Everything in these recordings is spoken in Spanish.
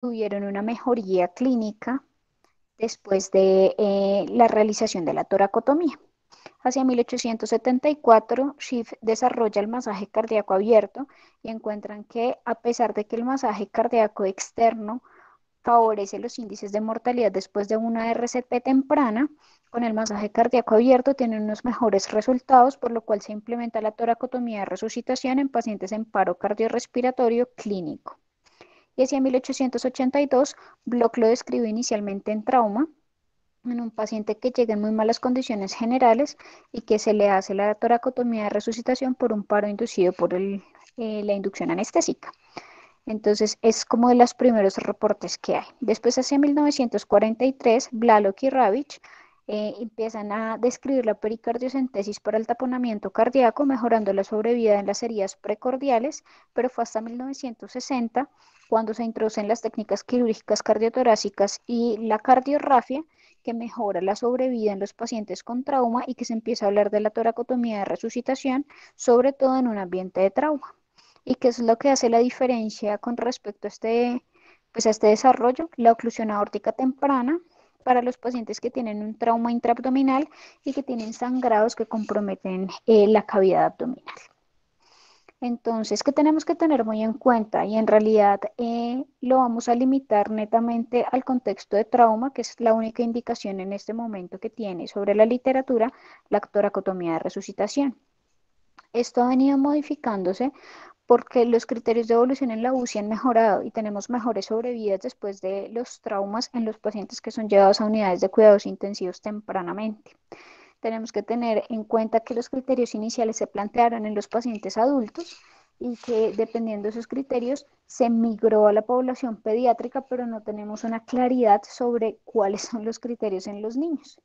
tuvieron una mejoría clínica después de la realización de la toracotomía. Hacia 1874, Schiff desarrolla el masaje cardíaco abierto y encuentran que a pesar de que el masaje cardíaco externo favorece los índices de mortalidad después de una RCP temprana, con el masaje cardíaco abierto tienen unos mejores resultados, por lo cual se implementa la toracotomía de resucitación en pacientes en paro cardiorrespiratorio clínico. Y hacia 1882, Bloch lo describe inicialmente en trauma, en un paciente que llega en muy malas condiciones generales y que se le hace la toracotomía de resucitación por un paro inducido por la inducción anestésica. Entonces es como de los primeros reportes que hay. Después, hacia 1943, Blalock y Ravitch empiezan a describir la pericardiocentesis para el taponamiento cardíaco, mejorando la sobrevida en las heridas precordiales, pero fue hasta 1960 cuando se introducen las técnicas quirúrgicas cardiotorácicas y la cardiorrafia, que mejora la sobrevida en los pacientes con trauma y que se empieza a hablar de la toracotomía de resucitación, sobre todo en un ambiente de trauma. ¿Y qué es lo que hace la diferencia con respecto pues a este desarrollo? La oclusión aórtica temprana para los pacientes que tienen un trauma intraabdominal y que tienen sangrados que comprometen la cavidad abdominal. Entonces, ¿qué tenemos que tener muy en cuenta? Y en realidad lo vamos a limitar netamente al contexto de trauma, que es la única indicación en este momento que tiene sobre la literatura la toracotomía de resucitación. Esto ha venido modificándose porque los criterios de evolución en la UCI han mejorado y tenemos mejores sobrevidas después de los traumas en los pacientes que son llevados a unidades de cuidados intensivos tempranamente. Tenemos que tener en cuenta que los criterios iniciales se plantearon en los pacientes adultos y que dependiendo de esos criterios se migró a la población pediátrica, pero no tenemos una claridad sobre cuáles son los criterios en los niños.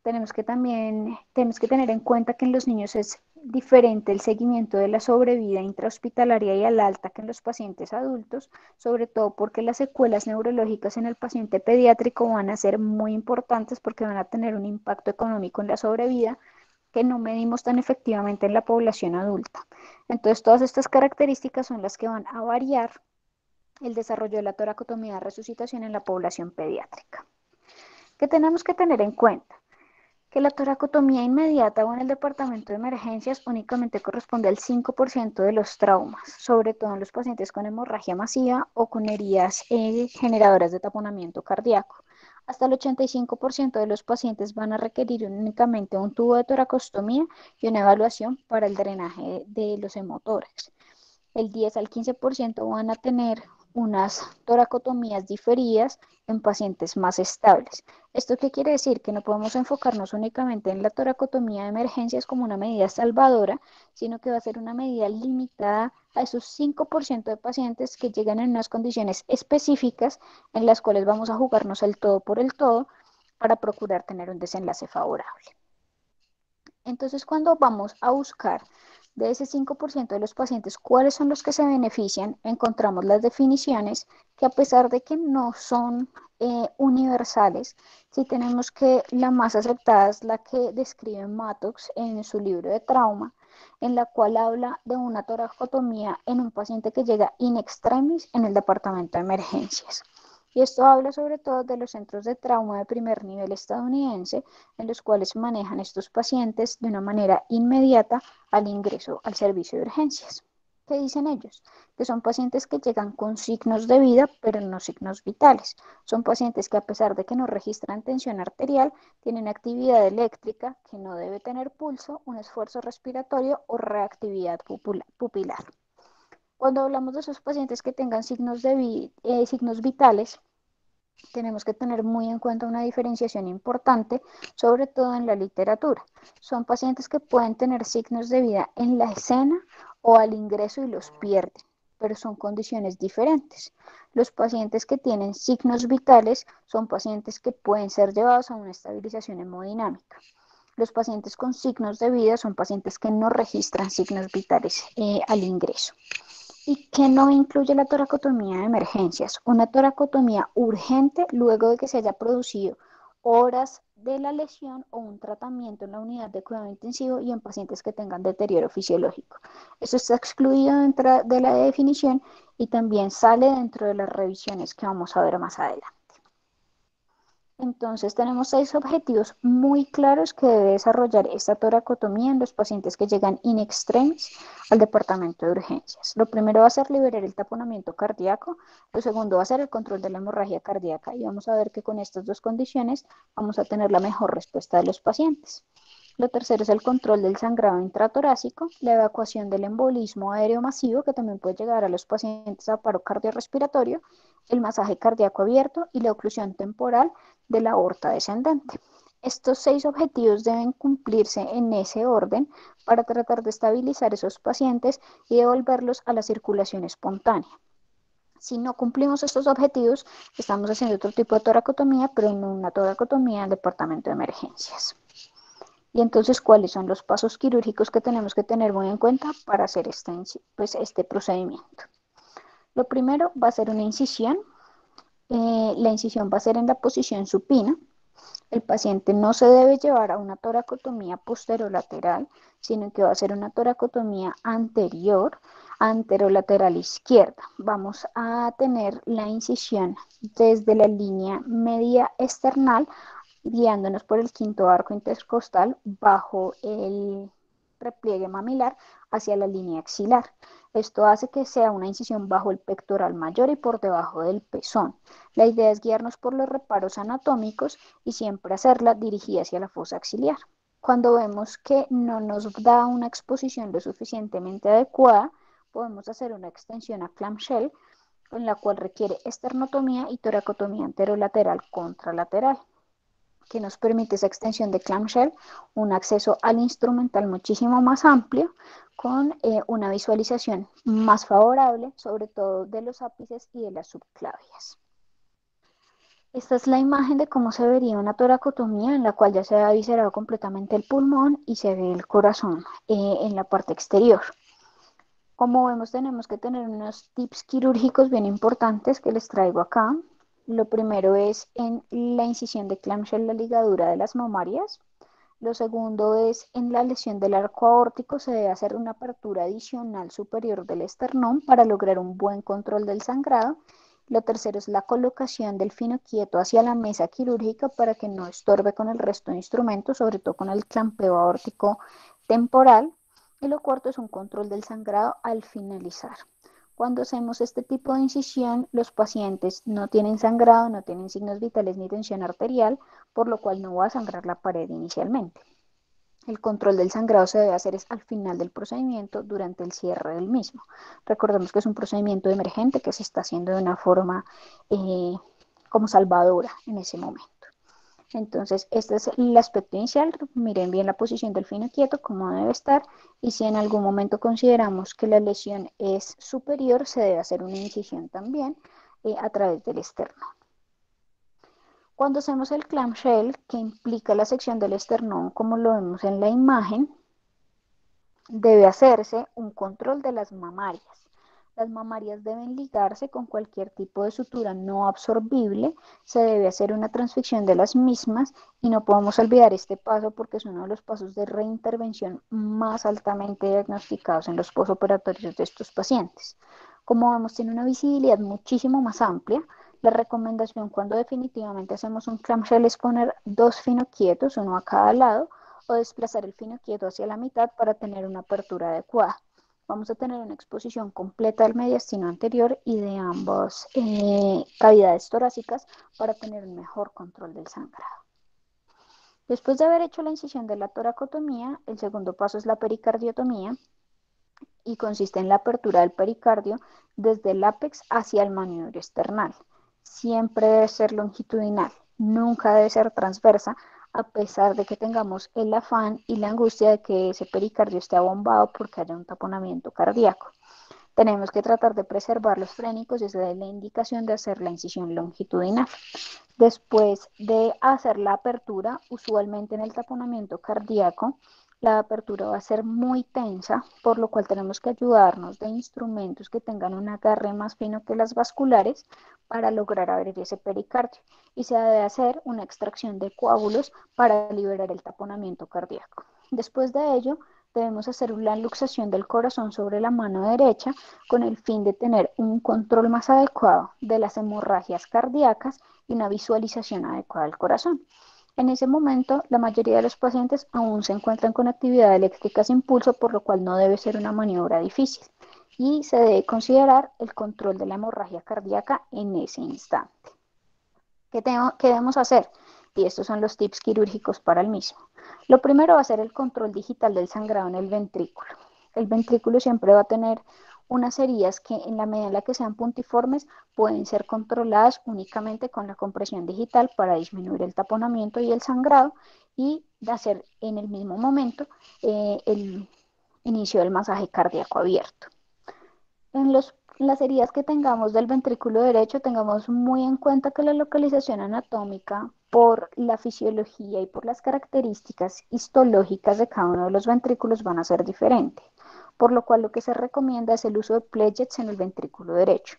Tenemos que tener en cuenta que en los niños es diferente el seguimiento de la sobrevida intrahospitalaria y al alta que en los pacientes adultos, sobre todo porque las secuelas neurológicas en el paciente pediátrico van a ser muy importantes porque van a tener un impacto económico en la sobrevida que no medimos tan efectivamente en la población adulta. Entonces, todas estas características son las que van a variar el desarrollo de la toracotomía de resucitación en la población pediátrica. ¿Qué tenemos que tener en cuenta? Que la toracotomía inmediata o en el departamento de emergencias únicamente corresponde al 5% de los traumas, sobre todo en los pacientes con hemorragia masiva o con heridas generadoras de taponamiento cardíaco. Hasta el 85% de los pacientes van a requerir únicamente un tubo de toracostomía y una evaluación para el drenaje de los hemotórax. El 10 al 15% van a tener unas toracotomías diferidas en pacientes más estables. ¿Esto qué quiere decir? Que no podemos enfocarnos únicamente en la toracotomía de emergencias como una medida salvadora, sino que va a ser una medida limitada a esos 5% de pacientes que llegan en unas condiciones específicas en las cuales vamos a jugarnos el todo por el todo para procurar tener un desenlace favorable. Entonces, cuando vamos a buscar de ese 5% de los pacientes cuáles son los que se benefician, encontramos las definiciones que a pesar de que no son universales, sí tenemos que la más aceptada es la que describe Mattox en su libro de trauma, en la cual habla de una toracotomía en un paciente que llega in extremis en el departamento de emergencias. Y esto habla sobre todo de los centros de trauma de primer nivel estadounidense, en los cuales manejan estos pacientes de una manera inmediata al ingreso al servicio de urgencias. ¿Qué dicen ellos? Que son pacientes que llegan con signos de vida, pero no signos vitales. Son pacientes que a pesar de que no registran tensión arterial, tienen actividad eléctrica, que no debe tener pulso, un esfuerzo respiratorio o reactividad pupilar. Cuando hablamos de esos pacientes que tengan signos vitales, tenemos que tener muy en cuenta una diferenciación importante, sobre todo en la literatura. Son pacientes que pueden tener signos de vida en la escena o al ingreso y los pierden, pero son condiciones diferentes. Los pacientes que tienen signos vitales son pacientes que pueden ser llevados a una estabilización hemodinámica. Los pacientes con signos de vida son pacientes que no registran signos vitales al ingreso. ¿Y qué no incluye la toracotomía de emergencias? Una toracotomía urgente luego de que se haya producido horas de la lesión o un tratamiento en la unidad de cuidado intensivo y en pacientes que tengan deterioro fisiológico. Eso está excluido dentro de la definición y también sale dentro de las revisiones que vamos a ver más adelante. Entonces tenemos 6 objetivos muy claros que debe desarrollar esta toracotomía en los pacientes que llegan in extremis al departamento de urgencias. Lo primero va a ser liberar el taponamiento cardíaco, lo segundo va a ser el control de la hemorragia cardíaca y vamos a ver que con estas dos condiciones vamos a tener la mejor respuesta de los pacientes. Lo tercero es el control del sangrado intratorácico, la evacuación del embolismo aéreo masivo que también puede llegar a los pacientes a paro cardiorrespiratorio, el masaje cardíaco abierto y la oclusión temporal de la aorta descendente. Estos 6 objetivos deben cumplirse en ese orden para tratar de estabilizar esos pacientes y devolverlos a la circulación espontánea. Si no cumplimos estos objetivos, estamos haciendo otro tipo de toracotomía, pero no una toracotomía en el departamento de emergencias. Y entonces, ¿cuáles son los pasos quirúrgicos que tenemos que tener muy en cuenta para hacer este procedimiento? Lo primero va a ser una incisión. La incisión va a ser en la posición supina. El paciente no se debe llevar a una toracotomía posterolateral, sino que va a ser una toracotomía anterior, anterolateral izquierda. Vamos a tener la incisión desde la línea media external guiándonos por el quinto arco intercostal bajo el repliegue mamilar hacia la línea axilar. Esto hace que sea una incisión bajo el pectoral mayor y por debajo del pezón. La idea es guiarnos por los reparos anatómicos y siempre hacerla dirigida hacia la fosa axiliar. Cuando vemos que no nos da una exposición lo suficientemente adecuada, podemos hacer una extensión a clamshell, en la cual requiere esternotomía y toracotomía anterolateral contralateral, que nos permite esa extensión de clamshell, un acceso al instrumental muchísimo más amplio, con una visualización más favorable, sobre todo de los ápices y de las subclavias. Esta es la imagen de cómo se vería una toracotomía en la cual ya se ha viscerado completamente el pulmón y se ve el corazón en la parte exterior. Como vemos, tenemos que tener unos tips quirúrgicos bien importantes que les traigo acá. Lo primero es en la incisión de clamshell, la ligadura de las mamarias. Lo segundo es en la lesión del arco aórtico, se debe hacer una apertura adicional superior del esternón para lograr un buen control del sangrado. Lo tercero es la colocación del fino quieto hacia la mesa quirúrgica para que no estorbe con el resto de instrumentos, sobre todo con el clampeo aórtico temporal. Y lo cuarto es un control del sangrado al finalizar. Cuando hacemos este tipo de incisión, los pacientes no tienen sangrado, no tienen signos vitales ni tensión arterial, por lo cual no va a sangrar la pared inicialmente. El control del sangrado se debe hacer al final del procedimiento, durante el cierre del mismo. Recordemos que es un procedimiento emergente que se está haciendo de una forma como salvadora en ese momento. Entonces, este es el aspecto inicial. Miren bien la posición del fino quieto, cómo debe estar. Y si en algún momento consideramos que la lesión es superior, se debe hacer una incisión también a través del esternón. Cuando hacemos el clamshell, que implica la sección del esternón, como lo vemos en la imagen, debe hacerse un control de las mamarias. Las mamarias deben ligarse con cualquier tipo de sutura no absorbible, se debe hacer una transficción de las mismas y no podemos olvidar este paso porque es uno de los pasos de reintervención más altamente diagnosticados en los posoperatorios de estos pacientes. Como vemos, tiene una visibilidad muchísimo más amplia. La recomendación cuando definitivamente hacemos un clamshell es poner 2 finoquietos, uno a cada lado, o desplazar el finoquieto hacia la mitad para tener una apertura adecuada. Vamos a tener una exposición completa del mediastino anterior y de ambas cavidades torácicas para tener un mejor control del sangrado. Después de haber hecho la incisión de la toracotomía, el segundo paso es la pericardiotomía y consiste en la apertura del pericardio desde el ápex hacia el maniobro external. Siempre debe ser longitudinal, nunca debe ser transversa, a pesar de que tengamos el afán y la angustia de que ese pericardio esté abombado porque haya un taponamiento cardíaco. Tenemos que tratar de preservar los frénicos y esa es la indicación de hacer la incisión longitudinal. Después de hacer la apertura, usualmente en el taponamiento cardíaco, la apertura va a ser muy tensa, por lo cual tenemos que ayudarnos de instrumentos que tengan un agarre más fino que las vasculares para lograr abrir ese pericardio. Y se debe hacer una extracción de coágulos para liberar el taponamiento cardíaco. Después de ello, debemos hacer una luxación del corazón sobre la mano derecha con el fin de tener un control más adecuado de las hemorragias cardíacas y una visualización adecuada del corazón. En ese momento, la mayoría de los pacientes aún se encuentran con actividad eléctrica sin pulso, por lo cual no debe ser una maniobra difícil y se debe considerar el control de la hemorragia cardíaca en ese instante. ¿Qué debemos hacer? Y estos son los tips quirúrgicos para el mismo. Lo primero va a ser el control digital del sangrado en el ventrículo. El ventrículo siempre va a tener unas heridas que en la medida en la que sean puntiformes pueden ser controladas únicamente con la compresión digital para disminuir el taponamiento y el sangrado y de hacer en el mismo momento el inicio del masaje cardíaco abierto. Las heridas que tengamos del ventrículo derecho, tengamos muy en cuenta que la localización anatómica por la fisiología y por las características histológicas de cada uno de los ventrículos van a ser diferentes, por lo cual lo que se recomienda es el uso de pledgets en el ventrículo derecho.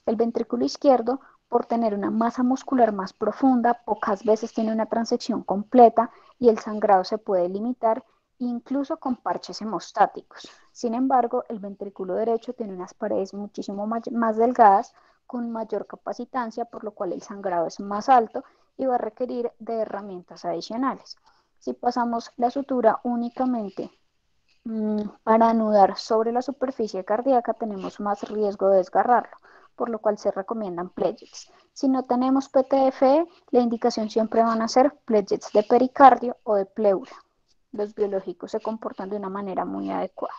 El ventrículo izquierdo, por tener una masa muscular más profunda, pocas veces tiene una transección completa y el sangrado se puede limitar incluso con parches hemostáticos. Sin embargo, el ventrículo derecho tiene unas paredes muchísimo más delgadas, con mayor capacitancia, por lo cual el sangrado es más alto y va a requerir de herramientas adicionales. Si pasamos la sutura únicamente para anudar sobre la superficie cardíaca, tenemos más riesgo de desgarrarlo, por lo cual se recomiendan pledgets. Si no tenemos PTFE, la indicación siempre van a ser pledgets de pericardio o de pleura. Los biológicos se comportan de una manera muy adecuada.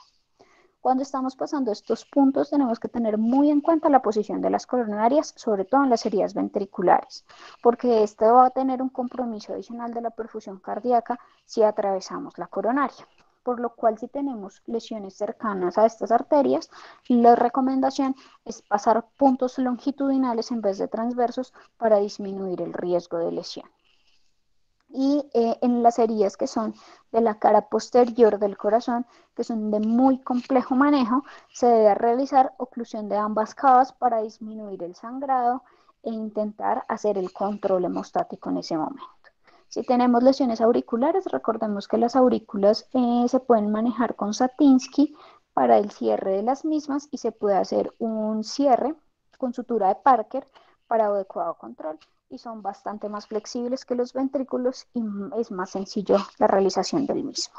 Cuando estamos pasando estos puntos, tenemos que tener muy en cuenta la posición de las coronarias, sobre todo en las heridas ventriculares, porque esto va a tener un compromiso adicional de la perfusión cardíaca si atravesamos la coronaria. Por lo cual, si tenemos lesiones cercanas a estas arterias, la recomendación es pasar puntos longitudinales en vez de transversos para disminuir el riesgo de lesión. Y en las heridas que son de la cara posterior del corazón, que son de muy complejo manejo, se debe realizar oclusión de ambas cavas para disminuir el sangrado e intentar hacer el control hemostático en ese momento. Si tenemos lesiones auriculares, recordemos que las aurículas se pueden manejar con Satinsky para el cierre de las mismas y se puede hacer un cierre con sutura de Parker para adecuado control y son bastante más flexibles que los ventrículos y es más sencillo la realización del mismo.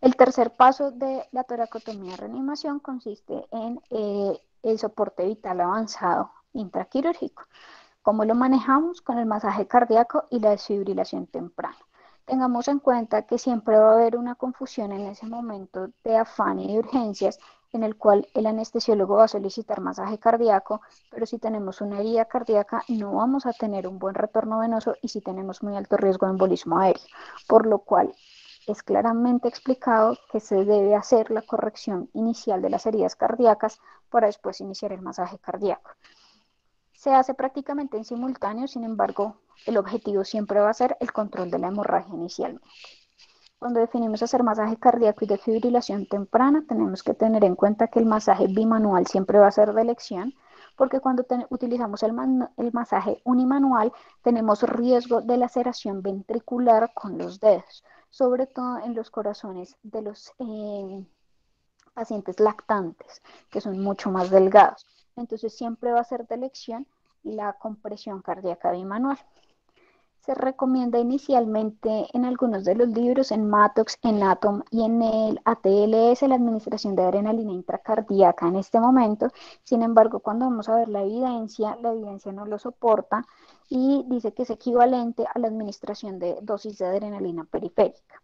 El tercer paso de la toracotomía reanimación consiste en el soporte vital avanzado intraquirúrgico. ¿Cómo lo manejamos? Con el masaje cardíaco y la desfibrilación temprana. Tengamos en cuenta que siempre va a haber una confusión en ese momento de afán y de urgencias en el cual el anestesiólogo va a solicitar masaje cardíaco, pero si tenemos una herida cardíaca no vamos a tener un buen retorno venoso y si tenemos muy alto riesgo de embolismo aéreo, por lo cual es claramente explicado que se debe hacer la corrección inicial de las heridas cardíacas para después iniciar el masaje cardíaco. Se hace prácticamente en simultáneo, sin embargo, el objetivo siempre va a ser el control de la hemorragia inicialmente. Cuando definimos hacer masaje cardíaco y desfibrilación temprana, tenemos que tener en cuenta que el masaje bimanual siempre va a ser de elección, porque cuando utilizamos el masaje unimanual, tenemos riesgo de laceración ventricular con los dedos, sobre todo en los corazones de los pacientes lactantes, que son mucho más delgados. Entonces siempre va a ser de elección la compresión cardíaca bimanual. Se recomienda inicialmente en algunos de los libros, en Mattox, en Atom y en el ATLS, la administración de adrenalina intracardíaca en este momento. Sin embargo, cuando vamos a ver la evidencia no lo soporta y dice que es equivalente a la administración de dosis de adrenalina periférica.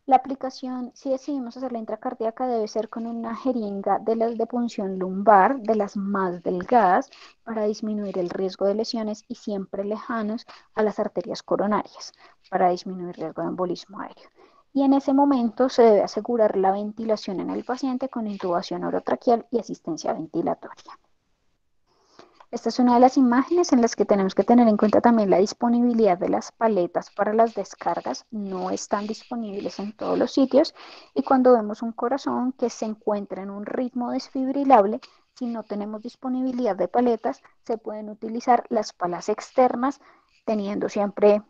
La aplicación, si decidimos hacer la intracardíaca, debe ser con una jeringa de las de punción lumbar, de las más delgadas, para disminuir el riesgo de lesiones y siempre lejanos a las arterias coronarias, para disminuir el riesgo de embolismo aéreo. Y en ese momento se debe asegurar la ventilación en el paciente con intubación orotraqueal y asistencia ventilatoria. Esta es una de las imágenes en las que tenemos que tener en cuenta también la disponibilidad de las paletas para las descargas. No están disponibles en todos los sitios y cuando vemos un corazón que se encuentra en un ritmo desfibrilable, si no tenemos disponibilidad de paletas, se pueden utilizar las palas externas, teniendo siempre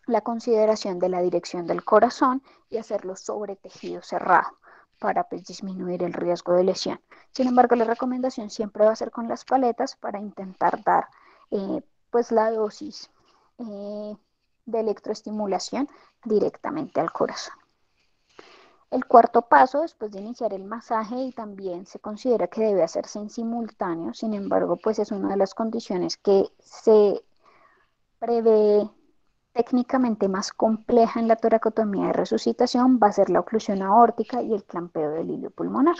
la consideración de la dirección del corazón y hacerlo sobre tejido cerrado para pues, disminuir el riesgo de lesión. Sin embargo, la recomendación siempre va a ser con las paletas para intentar dar pues la dosis de electroestimulación directamente al corazón. El cuarto paso, después de iniciar el masaje, y también se considera que debe hacerse en simultáneo, sin embargo, pues es una de las condiciones que se prevé técnicamente más compleja en la toracotomía de resucitación, va a ser la oclusión aórtica y el clampeo del hilio pulmonar.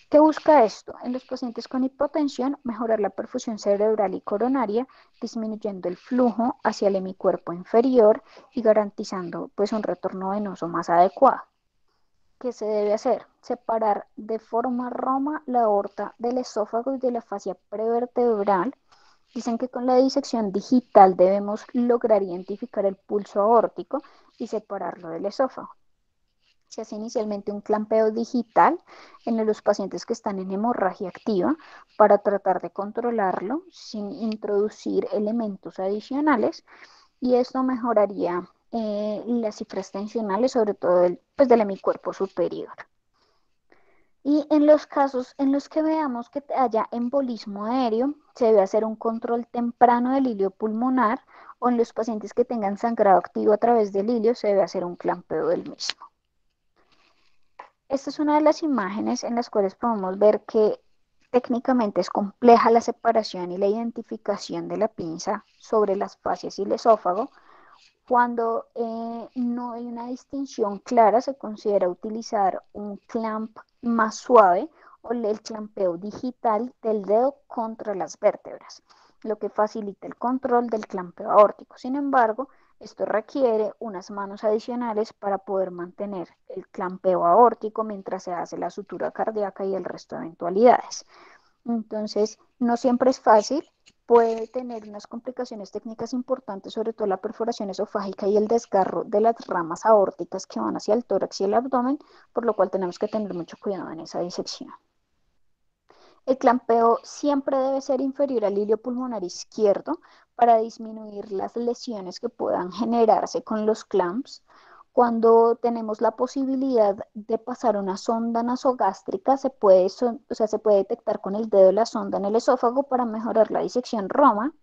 ¿Qué busca esto? En los pacientes con hipotensión, mejorar la perfusión cerebral y coronaria, disminuyendo el flujo hacia el hemicuerpo inferior y garantizando pues, un retorno venoso más adecuado. ¿Qué se debe hacer? Separar de forma roma la aorta del esófago y de la fascia prevertebral. Dicen que con la disección digital debemos lograr identificar el pulso aórtico y separarlo del esófago. Se hace inicialmente un clampeo digital en los pacientes que están en hemorragia activa para tratar de controlarlo sin introducir elementos adicionales y esto mejoraría las cifras tensionales, sobre todo pues, del hemicuerpo superior. Y en los casos en los que veamos que haya embolismo aéreo, se debe hacer un control temprano del hilio pulmonar o en los pacientes que tengan sangrado activo a través del hilio, se debe hacer un clampeo del mismo. Esta es una de las imágenes en las cuales podemos ver que técnicamente es compleja la separación y la identificación de la pinza sobre las fascias y el esófago. Cuando no hay una distinción clara, se considera utilizar un clamp más suave o el clampeo digital del dedo contra las vértebras, lo que facilita el control del clampeo aórtico. Sin embargo, esto requiere unas manos adicionales para poder mantener el clampeo aórtico mientras se hace la sutura cardíaca y el resto de eventualidades. Entonces, no siempre es fácil, puede tener unas complicaciones técnicas importantes, sobre todo la perforación esofágica y el desgarro de las ramas aórticas que van hacia el tórax y el abdomen, por lo cual tenemos que tener mucho cuidado en esa disección. El clampeo siempre debe ser inferior al hilio pulmonar izquierdo para disminuir las lesiones que puedan generarse con los clamps. Cuando tenemos la posibilidad de pasar una sonda nasogástrica, se puede detectar con el dedo la sonda en el esófago para mejorar la disección roma.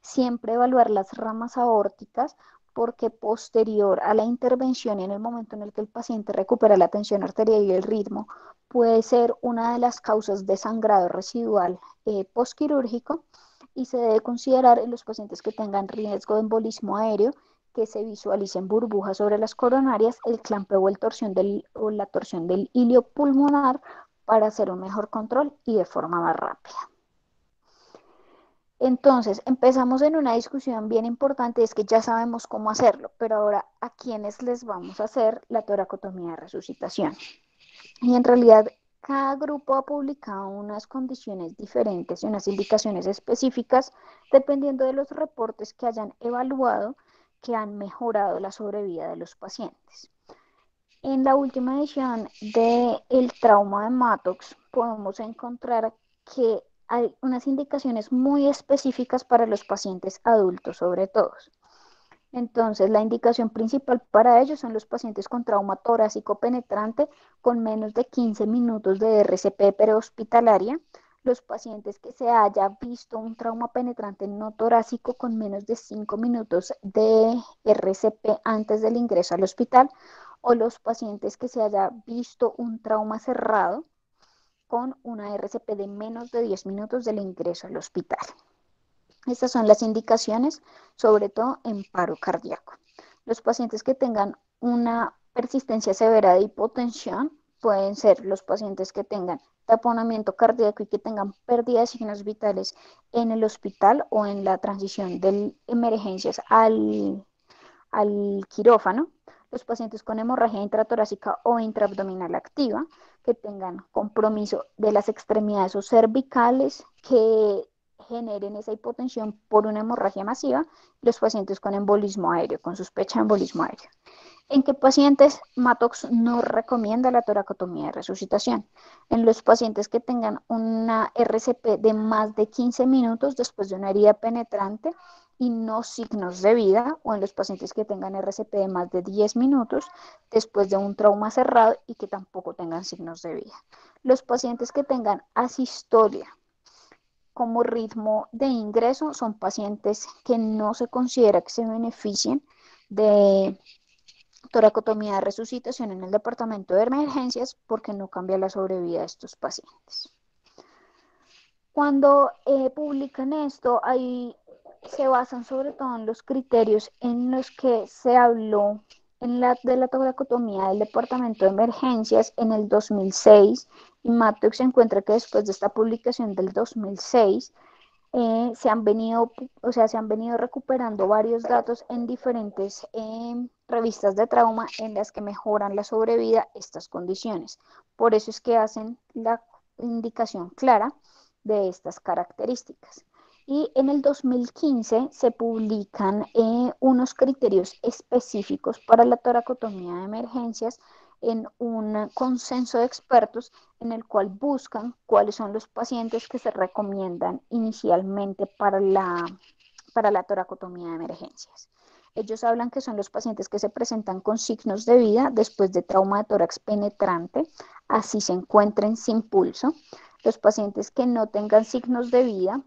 Siempre evaluar las ramas aórticas porque posterior a la intervención y en el momento en el que el paciente recupera la tensión arterial y el ritmo, puede ser una de las causas de sangrado residual postquirúrgico y se debe considerar en los pacientes que tengan riesgo de embolismo aéreo, que se visualicen burbujas sobre las coronarias, el clampeo o la torsión del hilio pulmonar para hacer un mejor control y de forma más rápida. Entonces, empezamos en una discusión bien importante, es que ya sabemos cómo hacerlo, pero ahora, ¿a quiénes les vamos a hacer la toracotomía de resucitación? Y en realidad, cada grupo ha publicado unas condiciones diferentes y unas indicaciones específicas dependiendo de los reportes que hayan evaluado que han mejorado la sobrevida de los pacientes. En la última edición del trauma de Mattox podemos encontrar que hay unas indicaciones muy específicas para los pacientes adultos sobre todo. Entonces, la indicación principal para ellos son los pacientes con trauma torácico penetrante con menos de 15 minutos de RCP prehospitalaria, los pacientes que se haya visto un trauma penetrante no torácico con menos de 5 minutos de RCP antes del ingreso al hospital, o los pacientes que se haya visto un trauma cerrado con una RCP de menos de 10 minutos del ingreso al hospital. Estas son las indicaciones, sobre todo en paro cardíaco. Los pacientes que tengan una persistencia severa de hipotensión pueden ser los pacientes que tengan taponamiento cardíaco y que tengan pérdida de signos vitales en el hospital o en la transición de emergencias al quirófano, los pacientes con hemorragia intratorácica o intraabdominal activa, que tengan compromiso de las extremidades o cervicales, que generen esa hipotensión por una hemorragia masiva, los pacientes con embolismo aéreo, con sospecha de embolismo aéreo. ¿En qué pacientes Matox no recomienda la toracotomía de resucitación? En los pacientes que tengan una RCP de más de 15 minutos después de una herida penetrante y no signos de vida, o en los pacientes que tengan RCP de más de 10 minutos después de un trauma cerrado y que tampoco tengan signos de vida. Los pacientes que tengan asistolia como ritmo de ingreso son pacientes que no se considera que se beneficien de toracotomía de resucitación en el departamento de emergencias porque no cambia la sobrevida de estos pacientes. Cuando publican esto, ahí se basan sobre todo en los criterios en los que se habló de la toracotomía del departamento de emergencias en el 2006 y Mattox encuentra que después de esta publicación del 2006 se han venido recuperando varios datos en diferentes revistas de trauma en las que mejoran la sobrevida estas condiciones. Por eso es que hacen la indicación clara de estas características. Y en el 2015 se publican unos criterios específicos para la toracotomía de emergencias en un consenso de expertos en el cual buscan cuáles son los pacientes que se recomiendan inicialmente para la toracotomía de emergencias. Ellos hablan que son los pacientes que se presentan con signos de vida después de trauma de tórax penetrante, así se encuentren sin pulso. Los pacientes que no tengan signos de vida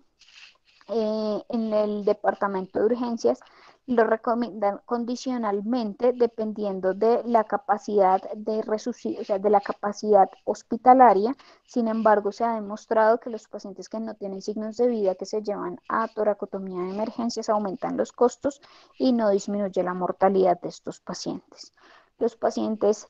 en el departamento de urgencias lo recomiendan condicionalmente dependiendo de la capacidad de resucitar, o sea, de la capacidad hospitalaria. Sin embargo, se ha demostrado que los pacientes que no tienen signos de vida que se llevan a toracotomía de emergencias aumentan los costos y no disminuye la mortalidad de estos pacientes. Los pacientes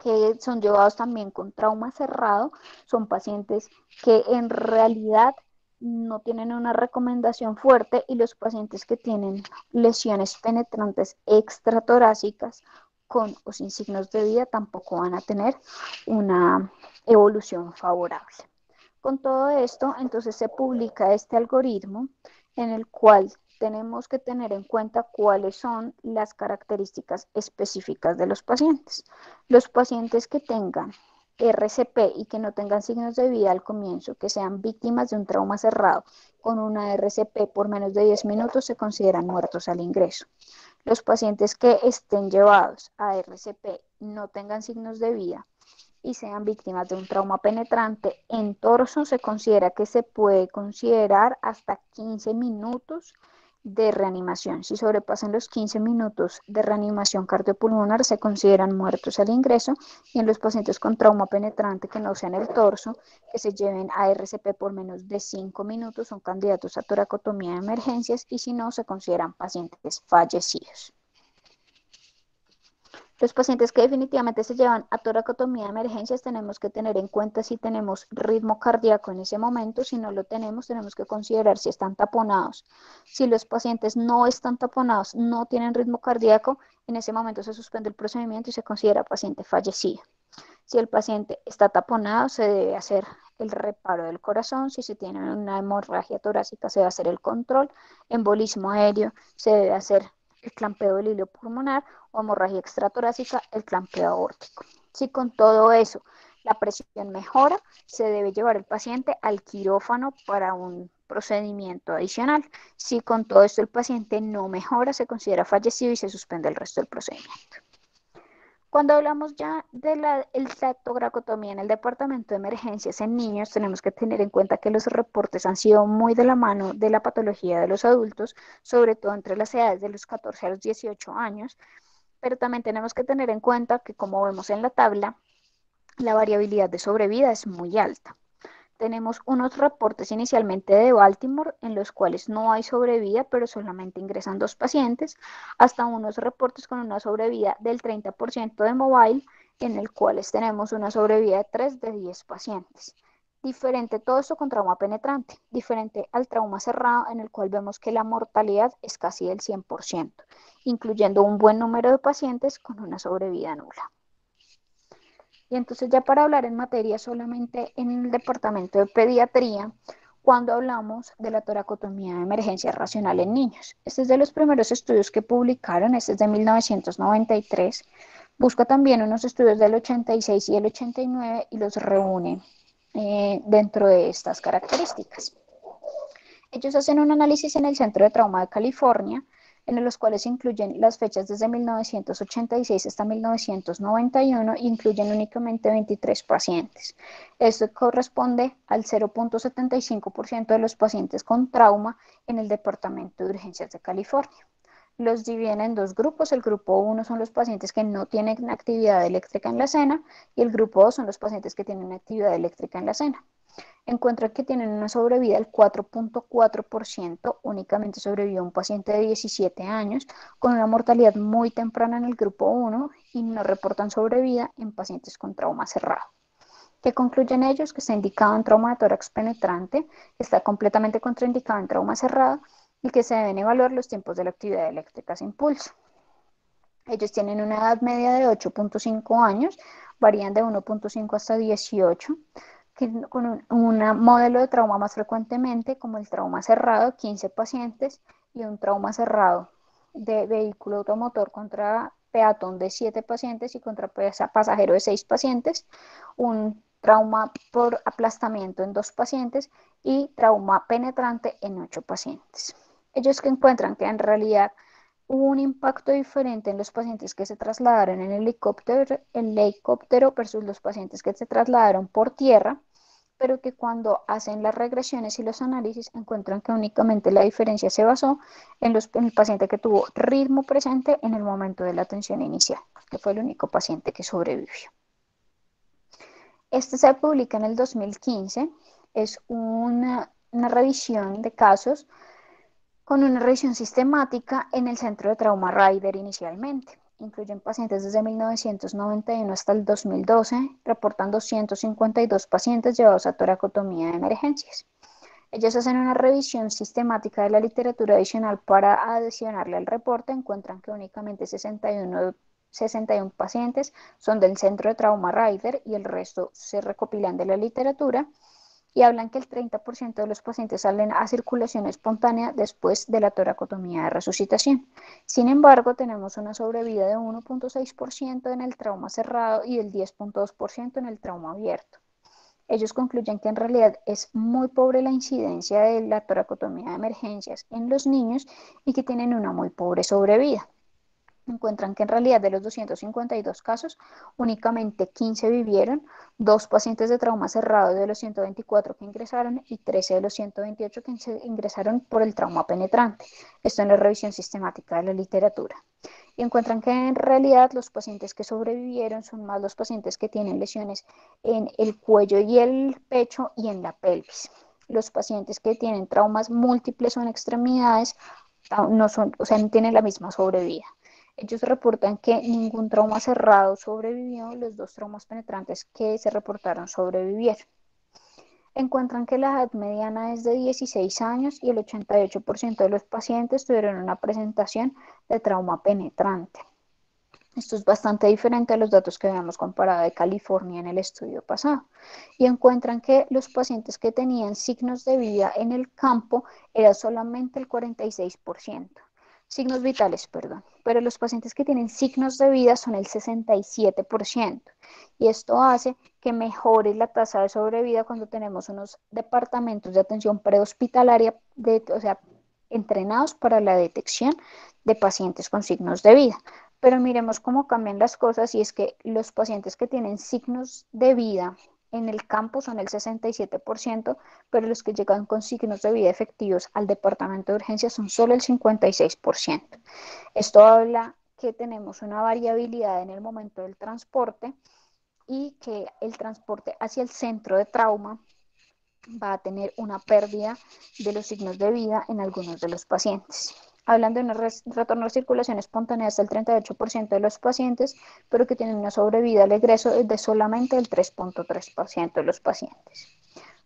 que son llevados también con trauma cerrado, son pacientes que en realidad no tienen una recomendación fuerte y los pacientes que tienen lesiones penetrantes extratorácicas con o sin signos de vida tampoco van a tener una evolución favorable. Con todo esto, entonces se publica este algoritmo en el cual tenemos que tener en cuenta cuáles son las características específicas de los pacientes. Los pacientes que tengan RCP y que no tengan signos de vida al comienzo, que sean víctimas de un trauma cerrado con una RCP por menos de 10 minutos, se consideran muertos al ingreso. Los pacientes que estén llevados a RCP no tengan signos de vida y sean víctimas de un trauma penetrante en torso, se considera que se puede considerar hasta 15 minutos de reanimación. Si sobrepasan los 15 minutos de reanimación cardiopulmonar, se consideran muertos al ingreso y en los pacientes con trauma penetrante que no sean el torso, que se lleven a RCP por menos de 5 minutos, son candidatos a toracotomía de emergencias y si no, se consideran pacientes fallecidos. Los pacientes que definitivamente se llevan a toracotomía de emergencias tenemos que tener en cuenta si tenemos ritmo cardíaco en ese momento. Si no lo tenemos, tenemos que considerar si están taponados. Si los pacientes no están taponados, no tienen ritmo cardíaco, en ese momento se suspende el procedimiento y se considera paciente fallecido. Si el paciente está taponado, se debe hacer el reparo del corazón. Si se tiene una hemorragia torácica, se debe hacer el control. Embolismo aéreo, se debe hacer el clampeo del hilo pulmonar o hemorragia extratorácica, el clampeo aórtico. Si con todo eso la presión mejora, se debe llevar el paciente al quirófano para un procedimiento adicional. Si con todo esto el paciente no mejora, se considera fallecido y se suspende el resto del procedimiento. Cuando hablamos ya de la toracotomía en el departamento de emergencias en niños, tenemos que tener en cuenta que los reportes han sido muy de la mano de la patología de los adultos, sobre todo entre las edades de los 14 a los 18 años, pero también tenemos que tener en cuenta que, como vemos en la tabla, la variabilidad de sobrevida es muy alta. Tenemos unos reportes inicialmente de Baltimore en los cuales no hay sobrevida, pero solamente ingresan 2 pacientes, hasta unos reportes con una sobrevida del 30% de Mobile, en el cuales tenemos una sobrevida de 3 de 10 pacientes. Diferente todo esto con trauma penetrante, diferente al trauma cerrado en el cual vemos que la mortalidad es casi del 100%, incluyendo un buen número de pacientes con una sobrevida nula. Y entonces ya para hablar en materia solamente en el departamento de pediatría, cuando hablamos de la toracotomía de emergencia racional en niños. Este es de los primeros estudios que publicaron, este es de 1993. Busca también unos estudios del 86 y el 89 y los reúne dentro de estas características. Ellos hacen un análisis en el Centro de Trauma de California, en los cuales incluyen las fechas desde 1986 hasta 1991 e incluyen únicamente 23 pacientes. Esto corresponde al 0.75% de los pacientes con trauma en el Departamento de Urgencias de California. Los dividen en dos grupos. El grupo 1 son los pacientes que no tienen actividad eléctrica en la cena y el grupo 2 son los pacientes que tienen actividad eléctrica en la cena. Encuentra que tienen una sobrevida del 4.4%, únicamente sobrevivió un paciente de 17 años, con una mortalidad muy temprana en el grupo 1 y no reportan sobrevida en pacientes con trauma cerrado. ¿Qué concluyen ellos? Que está indicado en trauma de tórax penetrante, que está completamente contraindicado en trauma cerrado y que se deben evaluar los tiempos de la actividad eléctrica sin pulso. Ellos tienen una edad media de 8.5 años, varían de 1.5 hasta 18, con un modelo de trauma más frecuentemente, como el trauma cerrado, 15 pacientes, y un trauma cerrado de vehículo automotor contra peatón de 7 pacientes y contra pasajero de 6 pacientes, un trauma por aplastamiento en 2 pacientes y trauma penetrante en 8 pacientes. Ellos que encuentran que en realidad hubo un impacto diferente en los pacientes que se trasladaron en helicóptero versus los pacientes que se trasladaron por tierra, pero que cuando hacen las regresiones y los análisis encuentran que únicamente la diferencia se basó en el paciente que tuvo ritmo presente en el momento de la atención inicial, que fue el único paciente que sobrevivió. Este se publica en el 2015, es una revisión de casos con una revisión sistemática en el Centro de Trauma Ryder inicialmente. Incluyen pacientes desde 1991 hasta el 2012, reportan 252 pacientes llevados a toracotomía de emergencias. Ellos hacen una revisión sistemática de la literatura adicional para adicionarle al reporte, encuentran que únicamente 61 pacientes son del Centro de Trauma Ryder y el resto se recopilan de la literatura y hablan que el 30% de los pacientes salen a circulación espontánea después de la toracotomía de resucitación. Sin embargo, tenemos una sobrevida de 1.6% en el trauma cerrado y del 10.2% en el trauma abierto. Ellos concluyen que en realidad es muy pobre la incidencia de la toracotomía de emergencias en los niños y que tienen una muy pobre sobrevida. Encuentran que en realidad de los 252 casos, únicamente 15 vivieron, 2 pacientes de trauma cerrado de los 124 que ingresaron y 13 de los 128 que ingresaron por el trauma penetrante. Esto en la revisión sistemática de la literatura. Y encuentran que en realidad los pacientes que sobrevivieron son más los pacientes que tienen lesiones en el cuello y el pecho y en la pelvis. Los pacientes que tienen traumas múltiples o en extremidades no son, o sea, no tienen la misma sobrevida. Ellos reportan que ningún trauma cerrado sobrevivió, los 2 traumas penetrantes que se reportaron sobrevivieron. Encuentran que la edad mediana es de 16 años y el 88% de los pacientes tuvieron una presentación de trauma penetrante. Esto es bastante diferente a los datos que habíamos comparado de California en el estudio pasado. Y encuentran que los pacientes que tenían signos de vida en el campo era solamente el 46%. Signos vitales, perdón, pero los pacientes que tienen signos de vida son el 67%. Y esto hace que mejore la tasa de sobrevida cuando tenemos unos departamentos de atención prehospitalaria, o sea, entrenados para la detección de pacientes con signos de vida. Pero miremos cómo cambian las cosas y es que los pacientes que tienen signos de vida en el campo son el 67%, pero los que llegan con signos de vida efectivos al departamento de urgencias son solo el 56%. Esto habla que tenemos una variabilidad en el momento del transporte y que el transporte hacia el centro de trauma va a tener una pérdida de los signos de vida en algunos de los pacientes. Hablan de un retorno a circulación espontánea hasta el 38% de los pacientes, pero que tienen una sobrevida al egreso de solamente el 3.3% de los pacientes.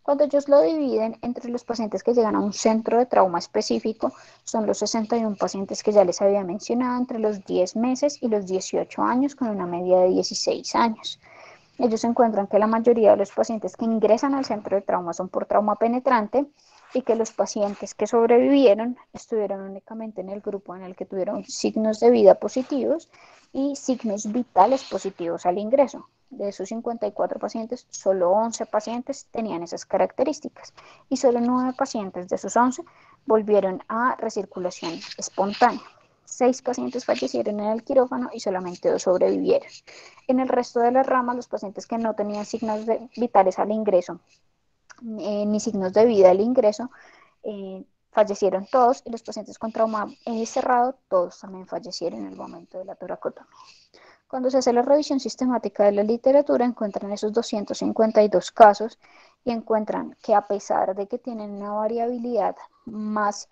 Cuando ellos lo dividen entre los pacientes que llegan a un centro de trauma específico, son los 61 pacientes que ya les había mencionado entre los 10 meses y los 18 años, con una media de 16 años. Ellos encuentran que la mayoría de los pacientes que ingresan al centro de trauma son por trauma penetrante y que los pacientes que sobrevivieron estuvieron únicamente en el grupo en el que tuvieron signos de vida positivos y signos vitales positivos al ingreso. De esos 54 pacientes, solo 11 pacientes tenían esas características y solo 9 pacientes de esos 11 volvieron a recirculación espontánea. 6 pacientes fallecieron en el quirófano y solamente 2 sobrevivieron. En el resto de las ramas, los pacientes que no tenían signos vitales al ingreso ni signos de vida al ingreso, fallecieron todos y los pacientes con trauma cerrado, todos también fallecieron en el momento de la toracotomía. Cuando se hace la revisión sistemática de la literatura, encuentran esos 252 casos y encuentran que a pesar de que tienen una variabilidad más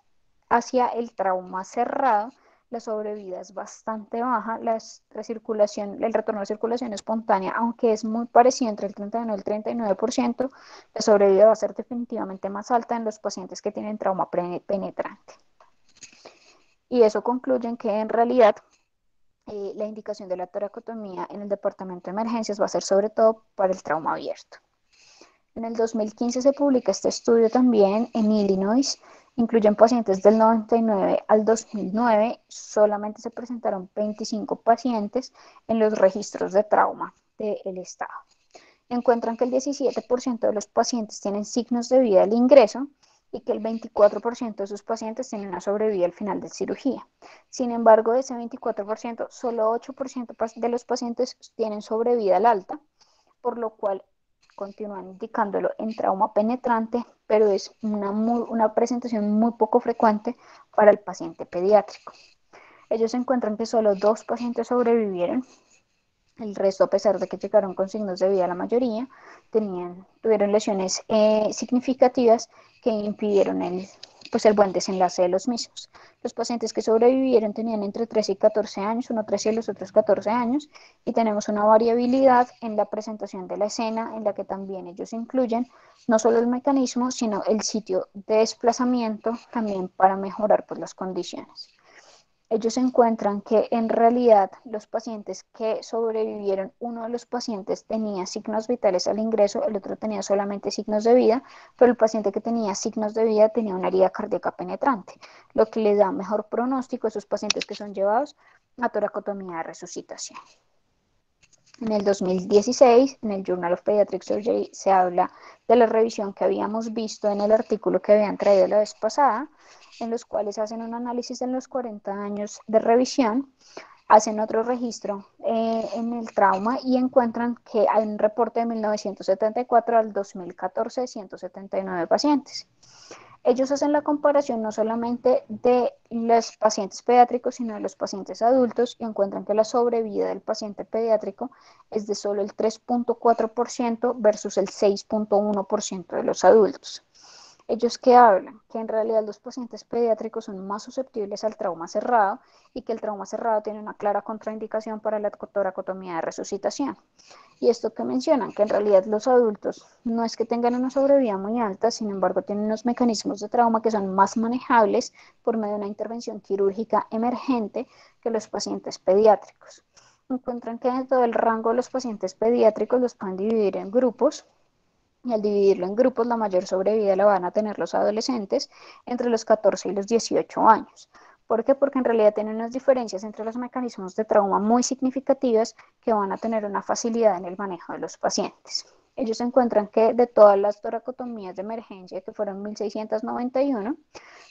hacia el trauma cerrado, la sobrevida es bastante baja, el retorno de circulación espontánea, aunque es muy parecido entre el 39 y el 39%, la sobrevida va a ser definitivamente más alta en los pacientes que tienen trauma penetrante. Y eso concluyen que en realidad la indicación de la toracotomía en el departamento de emergencias va a ser sobre todo para el trauma abierto. En el 2015 se publica este estudio también en Illinois. Incluyen pacientes del 99 al 2009. Solamente se presentaron 25 pacientes en los registros de trauma del estado. Encuentran que el 17% de los pacientes tienen signos de vida al ingreso y que el 24% de sus pacientes tienen una sobrevida al final de cirugía. Sin embargo, de ese 24%, solo 8% de los pacientes tienen sobrevida al alta, por lo cual continúan indicándolo en trauma penetrante, pero es una presentación muy poco frecuente para el paciente pediátrico. Ellos encuentran que solo 2 pacientes sobrevivieron. El resto, a pesar de que llegaron con signos de vida, la mayoría tuvieron lesiones significativas que impidieron el buen desenlace de los mismos. Los pacientes que sobrevivieron tenían entre 13 y 14 años, uno 13 y los otros 14 años, y tenemos una variabilidad en la presentación de la escena, en la que también ellos incluyen no solo el mecanismo, sino el sitio de desplazamiento, también para mejorar las condiciones. Ellos encuentran que en realidad los pacientes que sobrevivieron, uno de los pacientes tenía signos vitales al ingreso, el otro tenía solamente signos de vida, pero el paciente que tenía signos de vida tenía una herida cardíaca penetrante, lo que le da mejor pronóstico a esos pacientes que son llevados a toracotomía de resucitación. En el 2016, en el Journal of Pediatric Surgery, se habla de la revisión que habíamos visto en el artículo que habían traído la vez pasada, en los cuales hacen un análisis en los 40 años de revisión, hacen otro registro en el trauma y encuentran que hay un reporte de 1974 al 2014 de 179 pacientes. Ellos hacen la comparación no solamente de los pacientes pediátricos, sino de los pacientes adultos y encuentran que la sobrevida del paciente pediátrico es de solo el 3.4% versus el 6.1% de los adultos. Ellos que hablan que en realidad los pacientes pediátricos son más susceptibles al trauma cerrado y que el trauma cerrado tiene una clara contraindicación para la toracotomía de resucitación. Y esto que mencionan, que en realidad los adultos no es que tengan una sobrevida muy alta, sin embargo tienen unos mecanismos de trauma que son más manejables por medio de una intervención quirúrgica emergente que los pacientes pediátricos. Encuentran que en todo el rango de los pacientes pediátricos los pueden dividir en grupos y al dividirlo en grupos la mayor sobrevida la van a tener los adolescentes entre los 14 y los 18 años. ¿Por qué? Porque en realidad tienen unas diferencias entre los mecanismos de trauma muy significativas que van a tener una facilidad en el manejo de los pacientes. Ellos encuentran que de todas las toracotomías de emergencia, que fueron 1.691,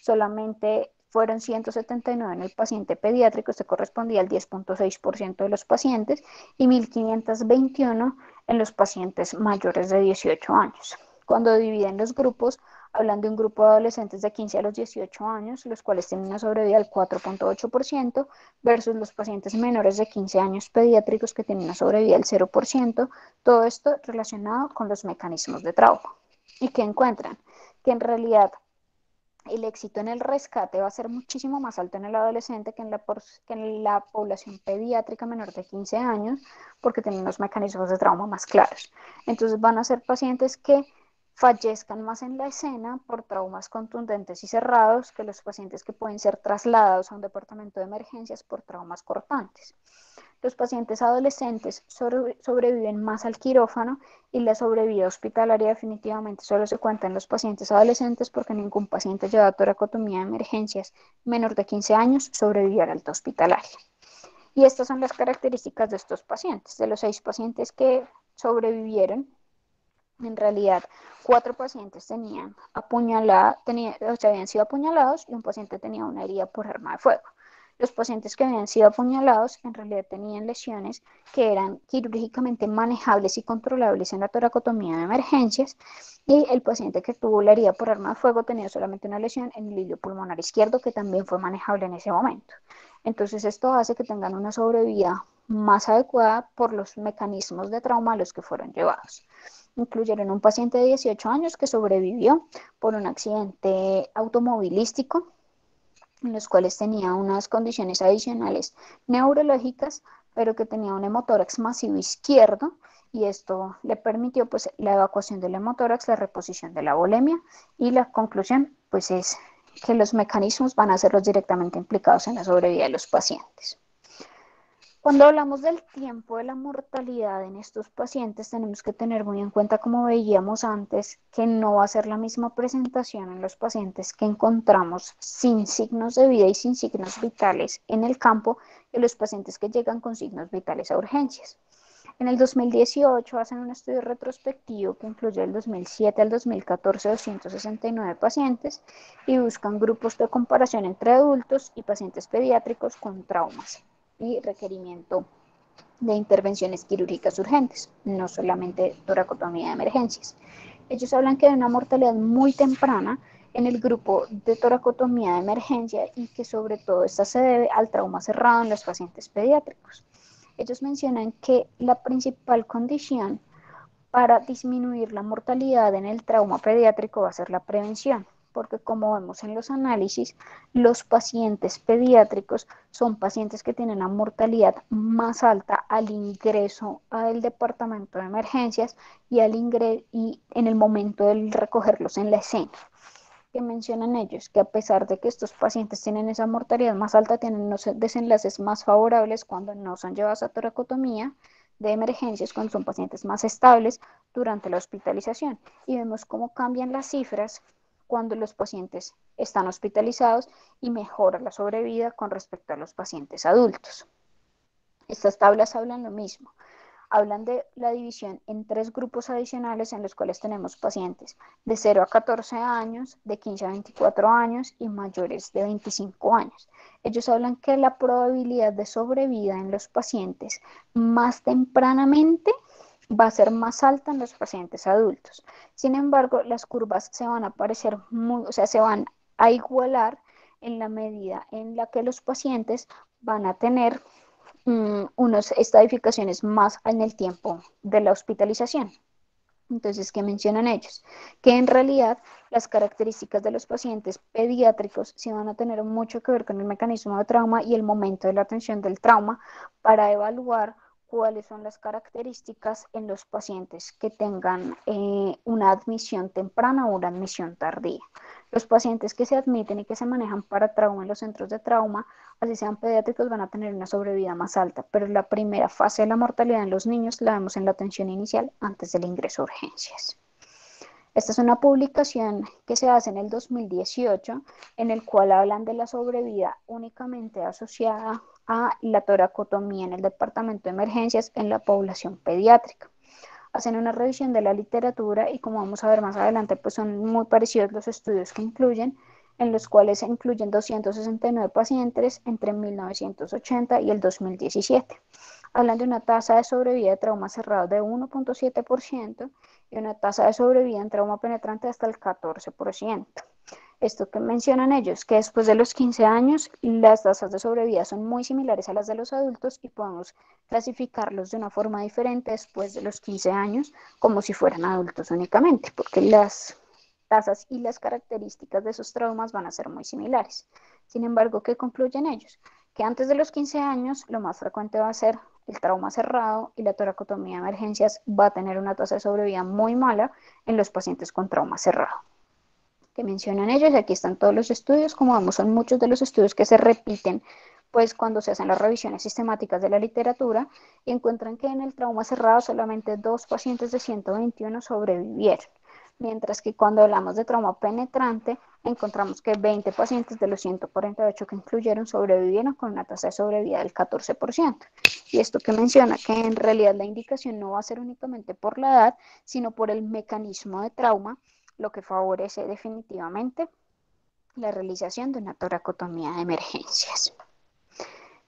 solamente fueron 179 en el paciente pediátrico, esto correspondía al 10.6% de los pacientes, y 1.521 en los pacientes mayores de 18 años. Cuando dividen los grupos, hablan de un grupo de adolescentes de 15 a los 18 años, los cuales tienen una sobrevida del 4.8%, versus los pacientes menores de 15 años pediátricos que tienen una sobrevida del 0%, todo esto relacionado con los mecanismos de trauma. ¿Y qué encuentran? Que en realidad el éxito en el rescate va a ser muchísimo más alto en el adolescente que en la población pediátrica menor de 15 años, porque tienen unos mecanismos de trauma más claros. Entonces van a ser pacientes que fallezcan más en la escena por traumas contundentes y cerrados que los pacientes que pueden ser trasladados a un departamento de emergencias por traumas cortantes. Los pacientes adolescentes sobreviven más al quirófano y la sobrevida hospitalaria definitivamente solo se cuenta en los pacientes adolescentes porque ningún paciente llevado a toracotomía de emergencias menor de 15 años sobrevivió al alta hospitalaria. Y estas son las características de estos pacientes. De los 6 pacientes que sobrevivieron, en realidad, 4 pacientes tenían o sea, habían sido apuñalados y un paciente tenía una herida por arma de fuego. Los pacientes que habían sido apuñalados en realidad tenían lesiones que eran quirúrgicamente manejables y controlables en la toracotomía de emergencias, y el paciente que tuvo la herida por arma de fuego tenía solamente una lesión en el hilio pulmonar izquierdo que también fue manejable en ese momento. Entonces esto hace que tengan una sobrevida más adecuada por los mecanismos de trauma a los que fueron llevados. Incluyeron un paciente de 18 años que sobrevivió por un accidente automovilístico, en los cuales tenía unas condiciones adicionales neurológicas, pero que tenía un hemotórax masivo izquierdo, y esto le permitió pues la evacuación del hemotórax, la reposición de la volemia, y la conclusión pues es que los mecanismos van a ser los directamente implicados en la sobrevida de los pacientes. Cuando hablamos del tiempo de la mortalidad en estos pacientes, tenemos que tener muy en cuenta, como veíamos antes, que no va a ser la misma presentación en los pacientes que encontramos sin signos de vida y sin signos vitales en el campo que los pacientes que llegan con signos vitales a urgencias. En el 2018 hacen un estudio retrospectivo que incluye del 2007 al 2014 269 pacientes y buscan grupos de comparación entre adultos y pacientes pediátricos con traumas y requerimiento de intervenciones quirúrgicas urgentes, no solamente toracotomía de emergencias. Ellos hablan que hay una mortalidad muy temprana en el grupo de toracotomía de emergencia y que sobre todo esta se debe al trauma cerrado en los pacientes pediátricos. Ellos mencionan que la principal condición para disminuir la mortalidad en el trauma pediátrico va a ser la prevención, porque como vemos en los análisis, los pacientes pediátricos son pacientes que tienen una mortalidad más alta al ingreso al departamento de emergencias y, y en el momento de recogerlos en la escena. Que mencionan ellos que a pesar de que estos pacientes tienen esa mortalidad más alta, tienen unos desenlaces más favorables cuando no son llevados a toracotomía de emergencias, cuando son pacientes más estables durante la hospitalización. Y vemos cómo cambian las cifras cuando los pacientes están hospitalizados y mejora la sobrevida con respecto a los pacientes adultos. Estas tablas hablan lo mismo. Hablan de la división en 3 grupos adicionales en los cuales tenemos pacientes de 0 a 14 años, de 15 a 24 años y mayores de 25 años. Ellos hablan que la probabilidad de sobrevida en los pacientes más tempranamente va a ser más alta en los pacientes adultos. Sin embargo, las curvas se van a parecer o sea, se van a igualar en la medida en la que los pacientes van a tener unas estadificaciones más en el tiempo de la hospitalización. Entonces, ¿qué mencionan ellos? Que en realidad las características de los pacientes pediátricos sí van a tener mucho que ver con el mecanismo de trauma y el momento de la atención del trauma para evaluar cuáles son las características en los pacientes que tengan una admisión temprana o una admisión tardía. Los pacientes que se admiten y que se manejan para trauma en los centros de trauma, así sean pediátricos, van a tener una sobrevida más alta, pero la primera fase de la mortalidad en los niños la vemos en la atención inicial antes del ingreso a urgencias. Esta es una publicación que se hace en el 2018, en el cual hablan de la sobrevida únicamente asociada a la toracotomía en el departamento de emergencias en la población pediátrica. Hacen una revisión de la literatura y, como vamos a ver más adelante, pues son muy parecidos los estudios que incluyen, en los cuales se incluyen 269 pacientes entre 1980 y el 2017. Hablan de una tasa de sobrevida de trauma cerrado de 1.7% y una tasa de sobrevida en trauma penetrante hasta el 14%. Esto que mencionan ellos, que después de los 15 años las tasas de sobrevida son muy similares a las de los adultos y podemos clasificarlos de una forma diferente después de los 15 años, como si fueran adultos únicamente, porque las tasas y las características de esos traumas van a ser muy similares. Sin embargo, ¿qué concluyen ellos? Que antes de los 15 años lo más frecuente va a ser el trauma cerrado y la toracotomía de emergencias va a tener una tasa de sobrevida muy mala en los pacientes con trauma cerrado. Que mencionan ellos, y aquí están todos los estudios, como vemos son muchos de los estudios que se repiten pues cuando se hacen las revisiones sistemáticas de la literatura y encuentran que en el trauma cerrado solamente 2 pacientes de 121 sobrevivieron, mientras que cuando hablamos de trauma penetrante encontramos que 20 pacientes de los 148 que incluyeron sobrevivieron con una tasa de sobrevida del 14%. Y esto que menciona que en realidad la indicación no va a ser únicamente por la edad, sino por el mecanismo de trauma, lo que favorece definitivamente la realización de una toracotomía de emergencias.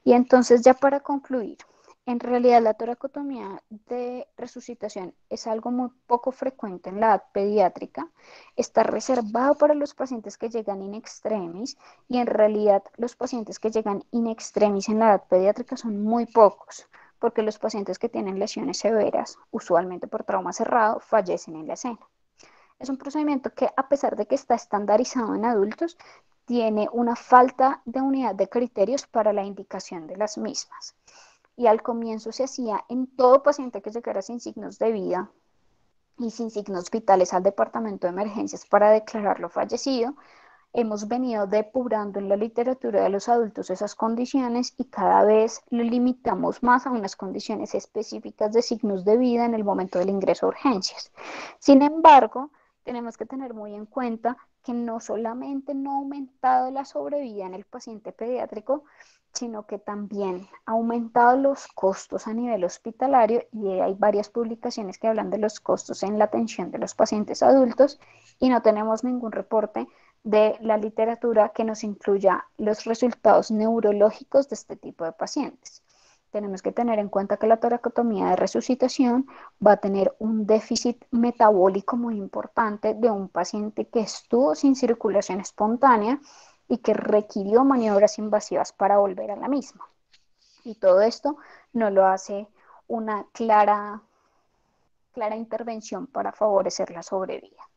Y entonces ya para concluir, en realidad la toracotomía de resucitación es algo muy poco frecuente en la edad pediátrica, está reservado para los pacientes que llegan in extremis y en realidad los pacientes que llegan in extremis en la edad pediátrica son muy pocos, porque los pacientes que tienen lesiones severas, usualmente por trauma cerrado, fallecen en la escena. Es un procedimiento que, a pesar de que está estandarizado en adultos, tiene una falta de unidad de criterios para la indicación de las mismas. Y al comienzo se hacía en todo paciente que llegara sin signos de vida y sin signos vitales al departamento de emergencias para declararlo fallecido. Hemos venido depurando en la literatura de los adultos esas condiciones y cada vez lo limitamos más a unas condiciones específicas de signos de vida en el momento del ingreso a urgencias. Sin embargo, tenemos que tener muy en cuenta que no solamente no ha aumentado la sobrevida en el paciente pediátrico, sino que también ha aumentado los costos a nivel hospitalario y hay varias publicaciones que hablan de los costos en la atención de los pacientes adultos y no tenemos ningún reporte de la literatura que nos incluya los resultados neurológicos de este tipo de pacientes. Tenemos que tener en cuenta que la toracotomía de resucitación va a tener un déficit metabólico muy importante de un paciente que estuvo sin circulación espontánea y que requirió maniobras invasivas para volver a la misma. Y todo esto no lo hace una clara intervención para favorecer la sobrevida.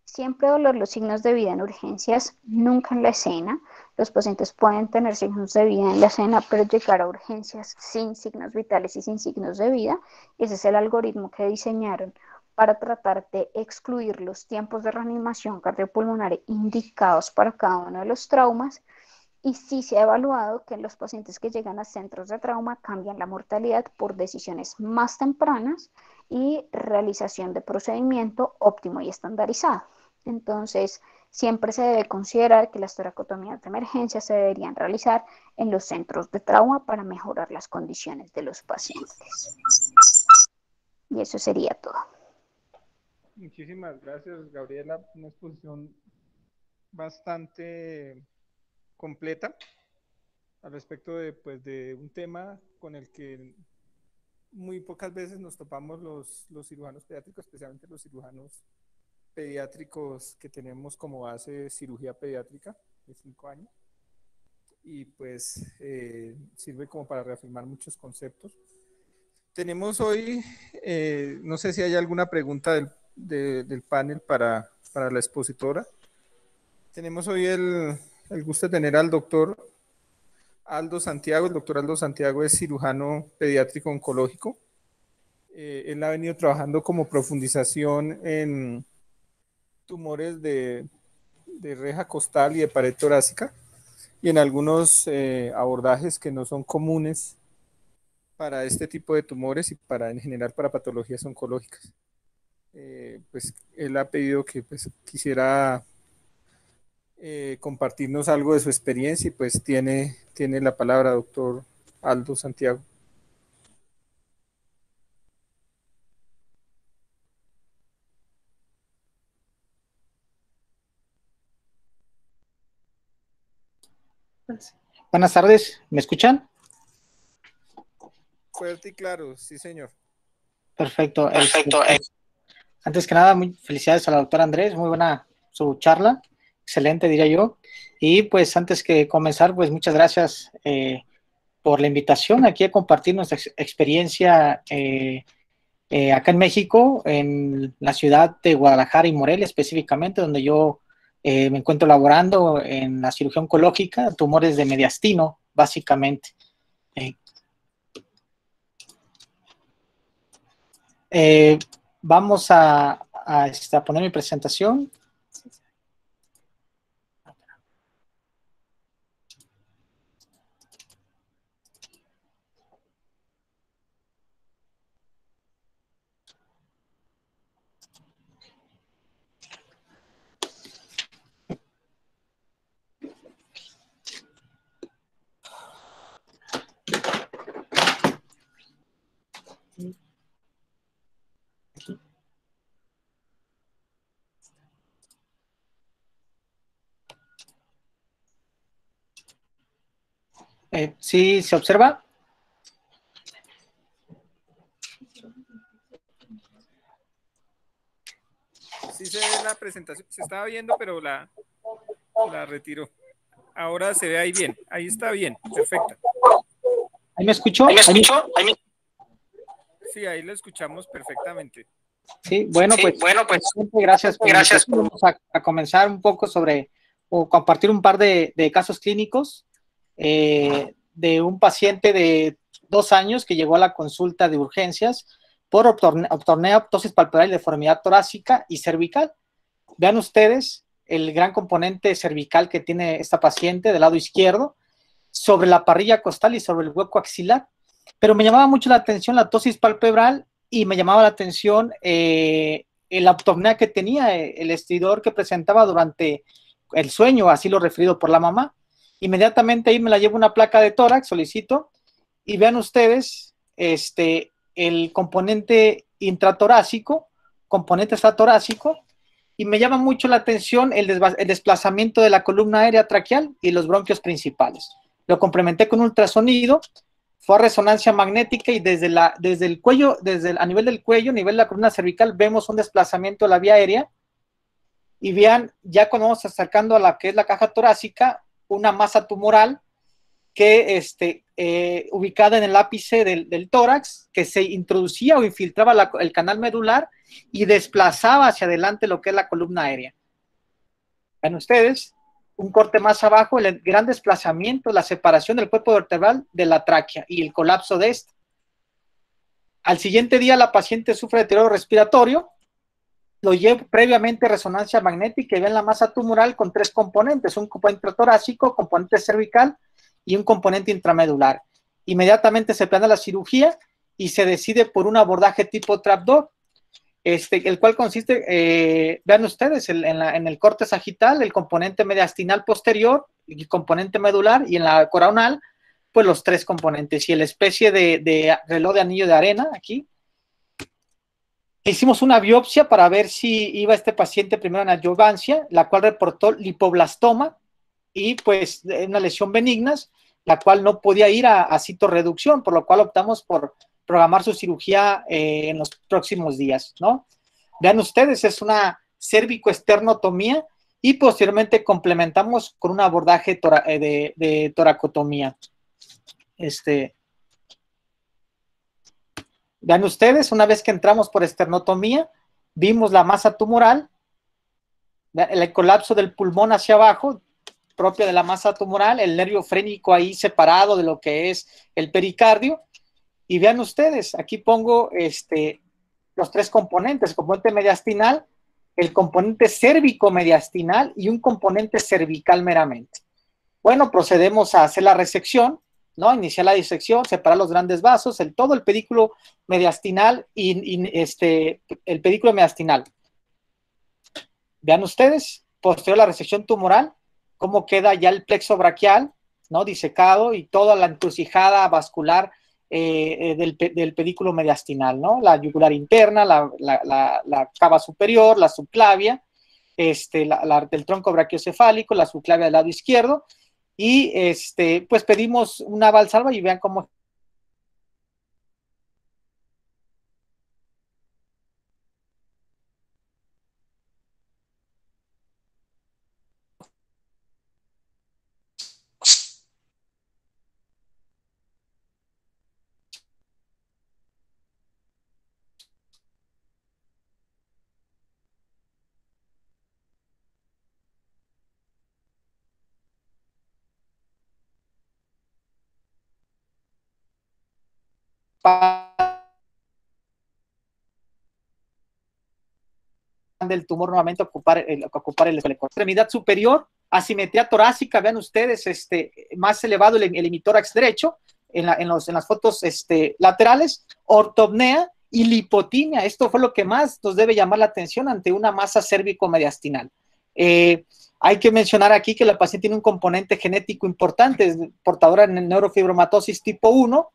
Siempre dolor los signos de vida en urgencias, nunca en la escena. Los pacientes pueden tener signos de vida en la escena, pero llegar a urgencias sin signos vitales y sin signos de vida. Ese es el algoritmo que diseñaron para tratar de excluir los tiempos de reanimación cardiopulmonar indicados para cada uno de los traumas. Y sí se ha evaluado que los pacientes que llegan a centros de trauma cambian la mortalidad por decisiones más tempranas y realización de procedimiento óptimo y estandarizado. Entonces, siempre se debe considerar que las toracotomías de emergencia se deberían realizar en los centros de trauma para mejorar las condiciones de los pacientes. Y eso sería todo. Muchísimas gracias, Gabriela. Una exposición bastante completa al respecto de, pues, de un tema con el que muy pocas veces nos topamos los cirujanos pediátricos, especialmente los cirujanos pediátricos que tenemos como base cirugía pediátrica de 5 años. Y pues sirve como para reafirmar muchos conceptos. Tenemos hoy, no sé si hay alguna pregunta del panel para la expositora. Tenemos hoy el gusto de tener al doctor Aldo Santiago. El doctor Aldo Santiago es cirujano pediátrico oncológico. Él ha venido trabajando como profundización en tumores de reja costal y de pared torácica y en algunos abordajes que no son comunes para este tipo de tumores y para en general para patologías oncológicas. Pues él ha pedido que pues, quisiera compartirnos algo de su experiencia y pues tiene la palabra, doctor Aldo Santiago. Buenas tardes, ¿me escuchan? Fuerte y claro, sí señor. Perfecto. Antes que nada, muy felicidades a la doctora Andrés, muy buena su charla, excelente diría yo. Y pues antes que comenzar, pues muchas gracias por la invitación aquí a compartir nuestra experiencia acá en México, en la ciudad de Guadalajara y Morelia específicamente, donde yo me encuentro laborando en la cirugía oncológica, tumores de mediastino, básicamente. Eh, Vamos a poner mi presentación. ¿Sí se observa? Sí se ve la presentación, se estaba viendo, pero la retiró. Ahora se ve ahí bien, ahí está bien, perfecta. ¿Ahí me escuchó? Sí, ahí lo escuchamos perfectamente. Sí, bueno, pues, gracias por Vamos a comenzar un poco sobre, o compartir un par de casos clínicos de un paciente de 2 años que llegó a la consulta de urgencias por optornea, ptosis palpebral y deformidad torácica y cervical. Vean ustedes el gran componente cervical que tiene esta paciente del lado izquierdo, sobre la parrilla costal y sobre el hueco axilar. Pero me llamaba mucho la atención la ptosis palpebral y me llamaba la atención la apnea que tenía, el estridor que presentaba durante el sueño, así lo referido por la mamá. Inmediatamente ahí me la llevo una placa de tórax, solicito, y vean ustedes el componente intratorácico, componente extratorácico, y me llama mucho la atención el desplazamiento de la columna aérea traqueal y los bronquios principales. Lo complementé con ultrasonido, fue a resonancia magnética y desde el cuello, a nivel del cuello, a nivel de la columna cervical, vemos un desplazamiento de la vía aérea y vean, ya cuando vamos acercando a la que es la caja torácica, una masa tumoral que ubicada en el ápice del tórax, que se introducía o infiltraba el canal medular y desplazaba hacia adelante lo que es la columna aérea. Ven ustedes, un corte más abajo, el gran desplazamiento, la separación del cuerpo vertebral de la tráquea y el colapso de esta. Al siguiente día la paciente sufre deterioro respiratorio, lo llevo previamente a resonancia magnética y ven la masa tumoral con 3 componentes, un componente torácico, componente cervical y un componente intramedular. Inmediatamente se planea la cirugía y se decide por un abordaje tipo trapdoor, el cual consiste, vean ustedes, en el corte sagital, el componente mediastinal posterior, el componente medular, y en la coronal, pues los 3 componentes, y la especie de reloj de anillo de arena aquí. Hicimos una biopsia para ver si iba este paciente primero en adyuvancia, la cual reportó lipoblastoma y pues una lesión benigna, la cual no podía ir a citorreducción, por lo cual optamos por programar su cirugía en los próximos días, ¿no? Vean ustedes, es una cervicoesternotomía y posteriormente complementamos con un abordaje de toracotomía. Vean ustedes, una vez que entramos por esternotomía, vimos la masa tumoral, el colapso del pulmón hacia abajo, propio de la masa tumoral, el nervio frénico ahí separado de lo que es el pericardio. Y vean ustedes, aquí pongo los 3 componentes, el componente mediastinal, el componente cérvico-mediastinal y un componente cervical meramente. Bueno, procedemos a hacer la resección, ¿no? Iniciar la disección, separar los grandes vasos, todo el pedículo mediastinal y el pedículo mediastinal. Vean ustedes, posterior a la resección tumoral, cómo queda ya el plexo braquial, ¿no? Disecado y toda la encrucijada vascular del pedículo mediastinal, ¿no? La yugular interna, la cava superior, la subclavia, del tronco brachiocefálico, la subclavia del lado izquierdo, y pues pedimos una valsalva y vean cómo del tumor nuevamente ocupar el extremidad superior, asimetría torácica, vean ustedes, más elevado el hemitórax derecho, en las fotos laterales, ortopnea y lipotimia. Esto fue lo que más nos debe llamar la atención ante una masa cérvico-mediastinal. Hay que mencionar aquí que la paciente tiene un componente genético importante, es portadora de neurofibromatosis tipo 1,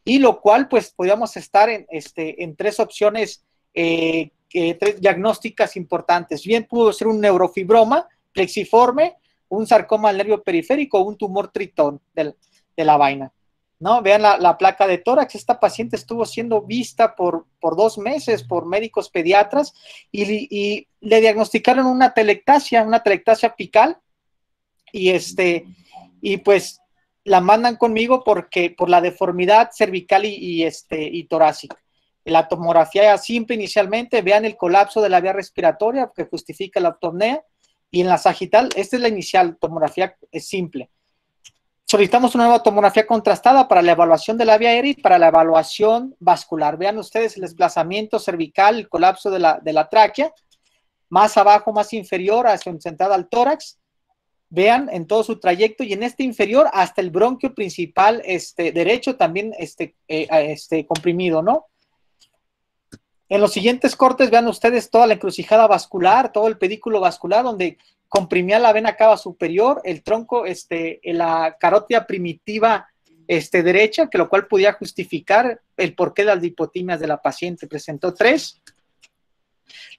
y lo cual, pues, podríamos estar en tres opciones tres diagnósticas importantes. Bien pudo ser un neurofibroma plexiforme, un sarcoma del nervio periférico o un tumor tritón de la vaina, ¿no? Vean la placa de tórax. Esta paciente estuvo siendo vista por 2 meses por médicos pediatras y le diagnosticaron una telectasia apical y pues la mandan conmigo por la deformidad cervical y torácica. La tomografía simple inicialmente, vean el colapso de la vía respiratoria que justifica la ortopnea, y en la sagital, esta es la inicial, tomografía simple. Solicitamos una nueva tomografía contrastada para la evaluación de la vía aérea y para la evaluación vascular. Vean ustedes el desplazamiento cervical, el colapso de la tráquea, más abajo, más inferior, hacia centrada al tórax. Vean en todo su trayecto, y en este inferior hasta el bronquio principal derecho también comprimido, ¿no? En los siguientes cortes vean ustedes toda la encrucijada vascular, todo el pedículo vascular donde comprimía la vena cava superior, el tronco, la carótida primitiva derecha, que lo cual podía justificar el porqué de las lipotimias de la paciente. Presentó 3.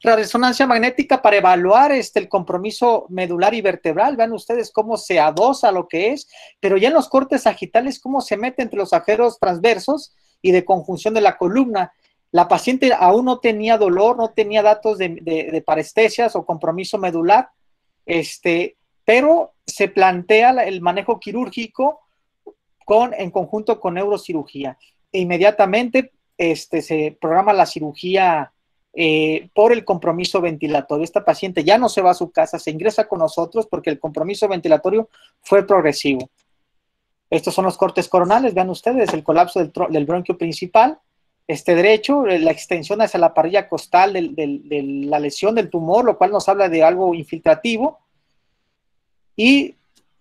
La resonancia magnética para evaluar el compromiso medular y vertebral. Vean ustedes cómo se adosa lo que es, pero ya en los cortes sagitales cómo se mete entre los agujeros transversos y de conjunción de la columna. La paciente aún no tenía dolor, no tenía datos de parestesias o compromiso medular, pero se plantea el manejo quirúrgico en conjunto con neurocirugía. E inmediatamente se programa la cirugía por el compromiso ventilatorio. Esta paciente ya no se va a su casa, se ingresa con nosotros porque el compromiso ventilatorio fue progresivo. Estos son los cortes coronales, vean ustedes el colapso del bronquio principal, derecho, la extensión hacia la parrilla costal de la lesión del tumor, lo cual nos habla de algo infiltrativo. Y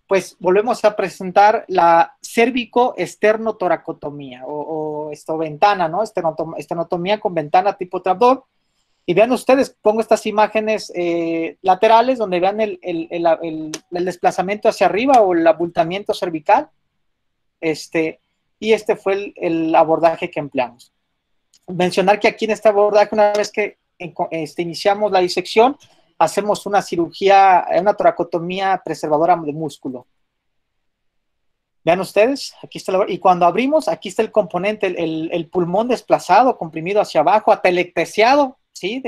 pues volvemos a presentar la cérvico-esternotoracotomía o ventana, ¿no? Esternotomía con ventana tipo trapdoor. Y vean ustedes, pongo estas imágenes laterales donde vean el desplazamiento hacia arriba o el abultamiento cervical. Y fue el abordaje que empleamos. Mencionar que aquí en este abordaje, una vez que iniciamos la disección, hacemos una cirugía, una toracotomía preservadora de músculo. Vean ustedes, aquí está y cuando abrimos, aquí está el componente, el pulmón desplazado, comprimido hacia abajo, atelectesiado, ¿sí?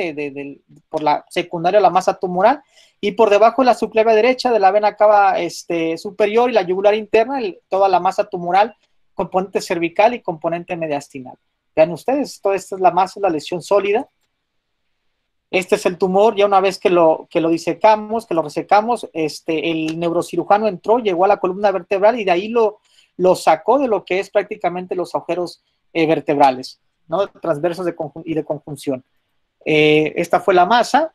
Por la secundaria, la masa tumoral, y por debajo de la subclavia derecha de la vena cava superior y la yugular interna, toda la masa tumoral, componente cervical y componente mediastinal. Vean ustedes, toda esta es la masa, la lesión sólida. Este es el tumor, ya una vez que lo disecamos, que lo resecamos, el neurocirujano entró, llegó a la columna vertebral y de ahí lo sacó de lo que es prácticamente los agujeros vertebrales, ¿no? Transversos y de conjunción. Esta fue la masa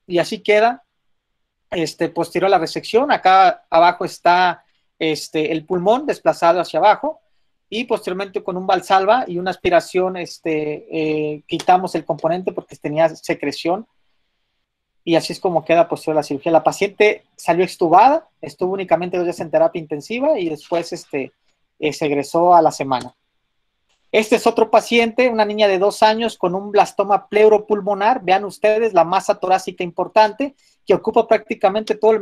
y así queda posterior a la resección. Acá abajo está el pulmón desplazado hacia abajo y posteriormente con un valsalva y una aspiración quitamos el componente porque tenía secreción y así es como queda posterior a la cirugía. La paciente salió extubada, estuvo únicamente 2 días en terapia intensiva y después se egresó a la semana. Este es otro paciente, una niña de 2 años con un blastoma pleuropulmonar. Vean ustedes la masa torácica importante que ocupa prácticamente todo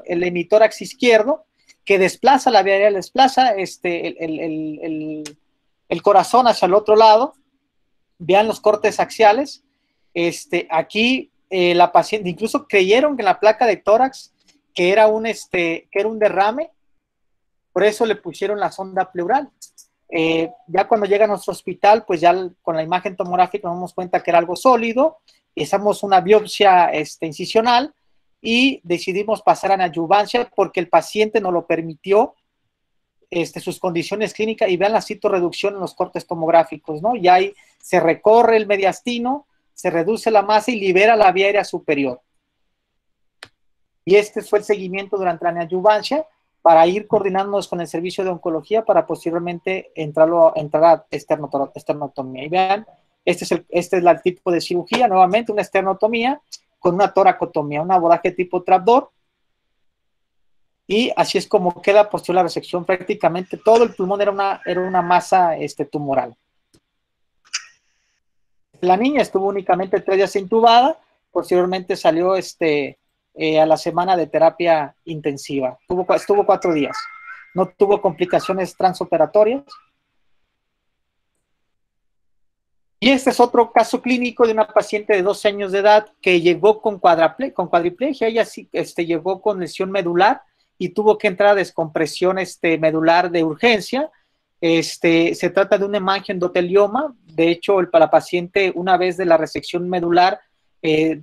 el hemitórax izquierdo, que desplaza la vía aérea, desplaza el corazón hacia el otro lado. Vean los cortes axiales. Aquí la paciente, incluso creyeron que en la placa de tórax que era un derrame, por eso le pusieron la sonda pleural. Ya cuando llega a nuestro hospital, pues ya con la imagen tomográfica nos damos cuenta que era algo sólido, hicimos una biopsia incisional y decidimos pasar a neoadyuvancia porque el paciente nos lo permitió, sus condiciones clínicas, y vean la citorreducción en los cortes tomográficos, ¿no? Ya ahí se recorre el mediastino, se reduce la masa y libera la vía aérea superior. Y este fue el seguimiento durante la neoadyuvancia para ir coordinándonos con el servicio de oncología para posteriormente entrar a esternotomía. Y vean, este es el tipo de cirugía, nuevamente una esternotomía con una toracotomía, un abordaje tipo trapdoor. Y así es como queda posterior la resección. Prácticamente todo el pulmón era una masa tumoral. La niña estuvo únicamente 3 días intubada, posteriormente salió a la semana de terapia intensiva. Estuvo 4 días. No tuvo complicaciones transoperatorias. Y este es otro caso clínico de una paciente de 12 años de edad que llegó con cuadriplegia. Ella sí, llegó con lesión medular y tuvo que entrar a descompresión medular de urgencia. Se trata de un hemangiendotelioma. De hecho, para la paciente, una vez de la resección medular,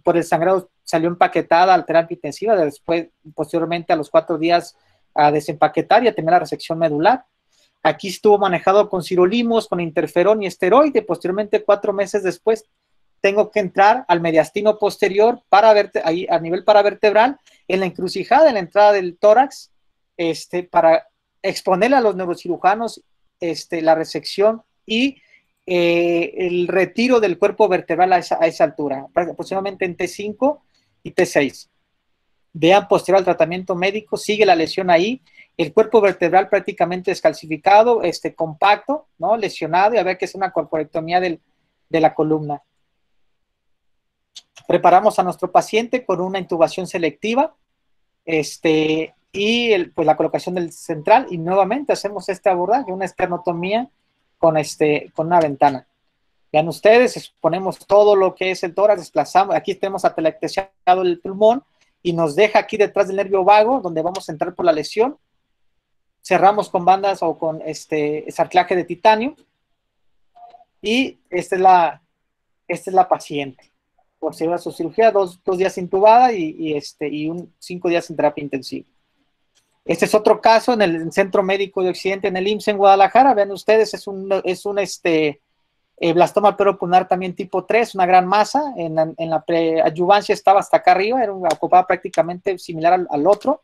por el sangrado salió empaquetada a la terapia intensiva, después, posteriormente, a los 4 días, a desempaquetar y a tener la resección medular. Aquí estuvo manejado con sirolimus, con interferón y esteroide. Posteriormente, 4 meses después, tengo que entrar al mediastino posterior ahí a nivel paravertebral, en la encrucijada, en la entrada del tórax, para exponerle a los neurocirujanos la resección y el retiro del cuerpo vertebral a esa altura, aproximadamente en T5 y T6. Vean, posterior al tratamiento médico, sigue la lesión ahí, el cuerpo vertebral prácticamente descalcificado, compacto, ¿no? Lesionado, y a ver que es una corporectomía de la columna. Preparamos a nuestro paciente con una intubación selectiva, y pues la colocación del central, y nuevamente hacemos este abordaje, una esternotomía con una ventana. Vean ustedes, exponemos todo lo que es el tórax, desplazamos, aquí tenemos atelectesiado el pulmón, y nos deja aquí detrás del nervio vago, donde vamos a entrar por la lesión. Cerramos con bandas o con sarclaje de titanio, y esta es la paciente. Posterior a su cirugía, 2 días intubada y 5 días en terapia intensiva. Este es otro caso en el Centro Médico de Occidente, en el IMSS en Guadalajara. Vean ustedes, es un blastoma pulmonar también tipo 3, una gran masa. En la preadyuvancia estaba hasta acá arriba, ocupaba prácticamente similar al otro,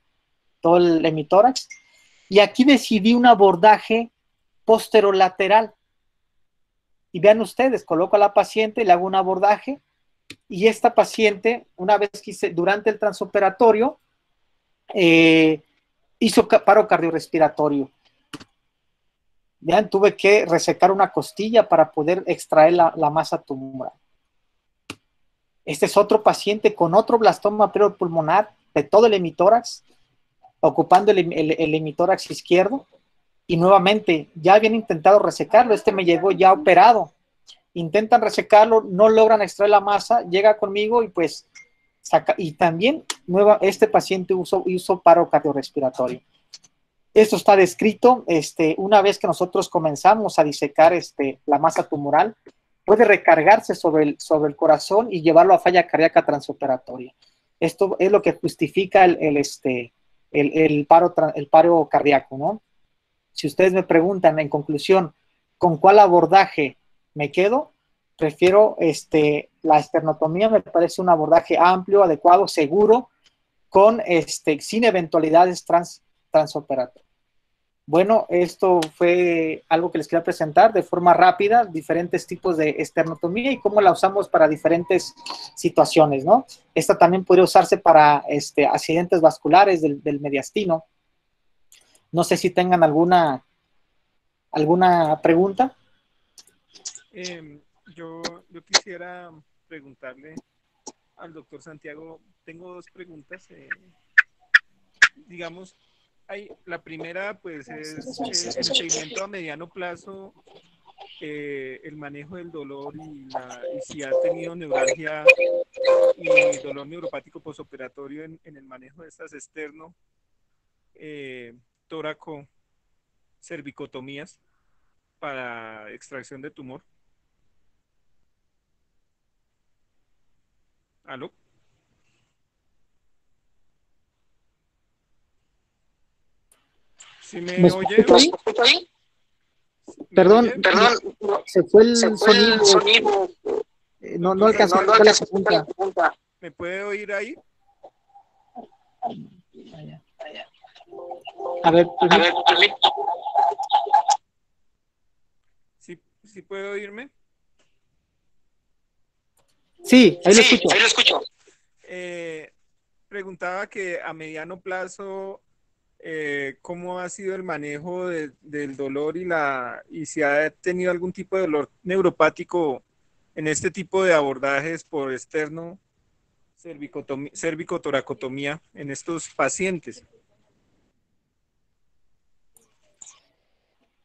todo el hemitórax. Y aquí decidí un abordaje posterolateral. Y vean ustedes, coloco a la paciente, le hago un abordaje, y esta paciente, una vez que durante el transoperatorio, hizo paro cardiorrespiratorio. Vean, tuve que resecar una costilla para poder extraer la masa tumoral. Este es otro paciente con otro blastoma pulmonar de todo el hemitórax, ocupando el hemitórax izquierdo, y nuevamente ya habían intentado resecarlo. Me llegó ya operado. Intentan resecarlo, no logran extraer la masa, llega conmigo y pues saca, y también este paciente hizo paro cardiorrespiratorio. Esto está descrito. Una vez que nosotros comenzamos a disecar la masa tumoral, puede recargarse sobre el corazón y llevarlo a falla cardíaca transoperatoria. Esto es lo que justifica el paro cardíaco, ¿no? Si ustedes me preguntan en conclusión, ¿con cuál abordaje me quedo? Prefiero la esternotomía. Me parece un abordaje amplio, adecuado, seguro, sin eventualidades transoperatorias. Bueno, esto fue algo que les quería presentar de forma rápida, diferentes tipos de esternotomía y cómo la usamos para diferentes situaciones, ¿no? Esta también podría usarse para accidentes vasculares del mediastino. No sé si tengan alguna pregunta. Yo quisiera preguntarle al doctor Santiago, tengo 2 preguntas. Digamos, la primera pues es el seguimiento a mediano plazo, el manejo del dolor y si ha tenido neuralgia y dolor neuropático postoperatorio en el manejo de estas externo, tóraco, cervicotomías para extracción de tumor. ¿Aló? ¿Sí me oye? Perdón, se fue el sonido. no Doctor alcanzo a Santiago, escuchar la pregunta. ¿me puede oír ahí? A ver, ¿Sí, sí puede oírme? sí, ahí lo escucho. Ahí lo escucho. Preguntaba que a mediano plazo, ¿cómo ha sido el manejo del dolor y si ha tenido algún tipo de dolor neuropático en este tipo de abordajes por externo cervicotoracotomía en estos pacientes?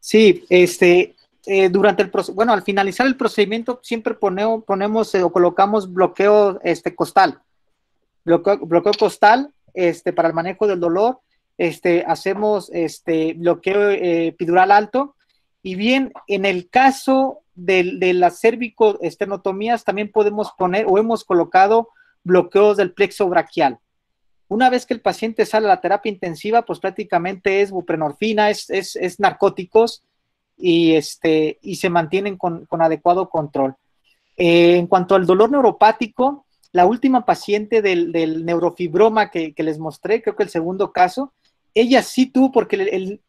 Sí, durante el proceso, bueno, al finalizar el procedimiento siempre ponemos o colocamos bloqueo costal. Bloqueo costal para el manejo del dolor. Hacemos bloqueo epidural alto. Y bien, en el caso de las cervicoesternotomías también podemos poner o hemos colocado bloqueos del plexo braquial. Una vez que el paciente sale a la terapia intensiva, pues prácticamente es buprenorfina, es narcóticos y se mantienen con adecuado control. En cuanto al dolor neuropático, la última paciente del neurofibroma que les mostré, creo que el segundo caso, ella sí tuvo, porque el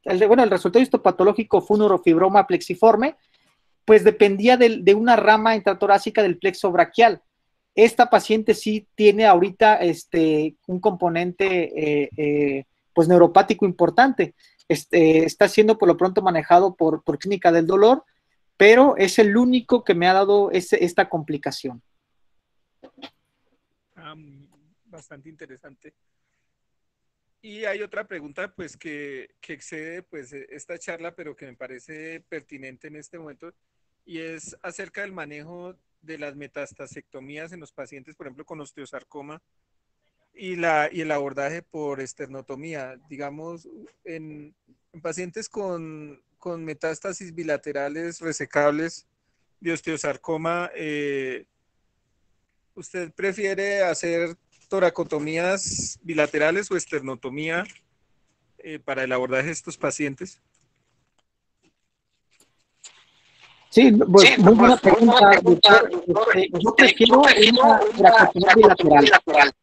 resultado histopatológico fue un neurofibroma plexiforme, pues dependía de una rama intratorácica del plexo braquial. Esta paciente sí tiene ahorita un componente pues neuropático importante. Está siendo por lo pronto manejado por clínica del dolor, pero es el único que me ha dado esta complicación. Bastante interesante. Y hay otra pregunta pues que excede pues esta charla, pero que me parece pertinente en este momento, y es acerca del manejo de las metastasectomías en los pacientes, por ejemplo, con osteosarcoma y el abordaje por esternotomía. Digamos, en pacientes con metástasis bilaterales resecables de osteosarcoma, ¿usted prefiere hacer toracotomías bilaterales o esternotomía para el abordaje de estos pacientes? Sí, pues muy buena pregunta, doctor. Yo prefiero una toracotomía bilateral.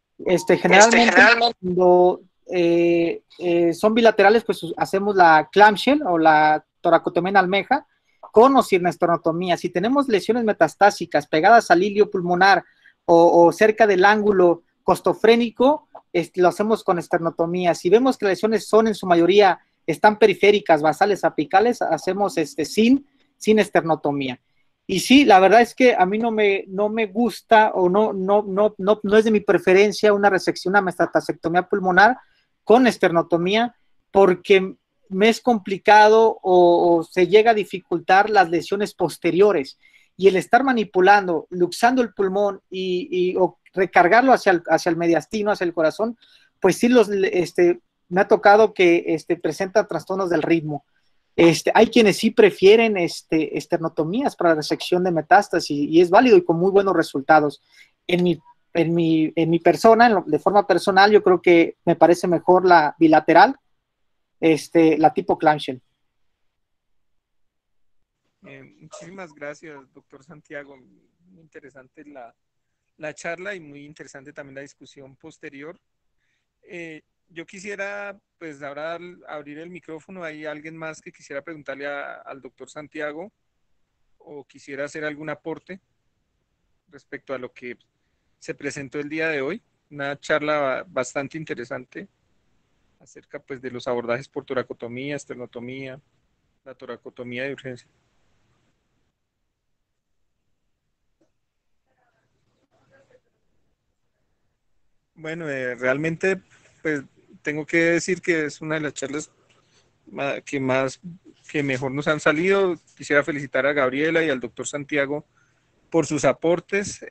Generalmente cuando son bilaterales, pues hacemos la clamshell o la toracotomía en almeja con o sin esternotomía. Si tenemos lesiones metastásicas pegadas al hilio pulmonar o cerca del ángulo costofrénico, lo hacemos con esternotomía. Si vemos que las lesiones son en su mayoría, están periféricas, basales, apicales, hacemos sin esternotomía. Y sí, la verdad es que a mí no me gusta o no es de mi preferencia una resección, una metastasectomía pulmonar con esternotomía, porque me es complicado o se llega a dificultar las lesiones posteriores. Y el estar manipulando, luxando el pulmón o recargarlo hacia el mediastino, hacia el corazón, pues sí me ha tocado que presentan trastornos del ritmo. Hay quienes sí prefieren esternotomías para la resección de metástasis y es válido y con muy buenos resultados. En mi persona, de forma personal, yo creo que me parece mejor la bilateral, la tipo clamshell. Muchísimas gracias, doctor Santiago. Muy interesante la charla y muy interesante también la discusión posterior. Yo quisiera, pues, ahora abrir el micrófono. ¿Hay alguien más que quisiera preguntarle al doctor Santiago o quisiera hacer algún aporte respecto a lo que se presentó el día de hoy? Una charla bastante interesante acerca, pues, de los abordajes por toracotomía, esternotomía, la toracotomía de urgencia. Bueno, realmente, pues, tengo que decir que es una de las charlas que mejor nos han salido. Quisiera felicitar a Gabriela y al doctor Santiago por sus aportes.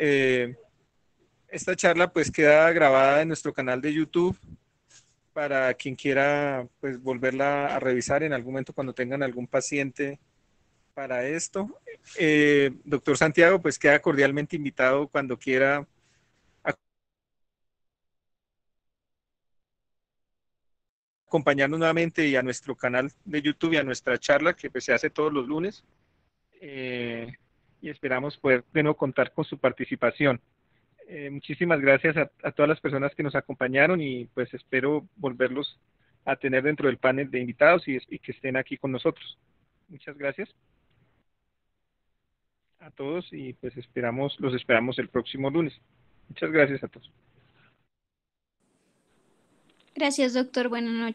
Esta charla pues queda grabada en nuestro canal de YouTube para quien quiera pues volverla a revisar en algún momento cuando tengan algún paciente para esto. Doctor Santiago, pues queda cordialmente invitado cuando quiera acompañarnos nuevamente y a nuestro canal de YouTube y a nuestra charla que pues, se hace todos los lunes. y esperamos poder de nuevo contar con su participación. Muchísimas gracias a todas las personas que nos acompañaron y pues espero volverlos a tener dentro del panel de invitados y que estén aquí con nosotros. Muchas gracias a todos y pues los esperamos el próximo lunes. Muchas gracias a todos. Gracias, doctor. Buenas noches.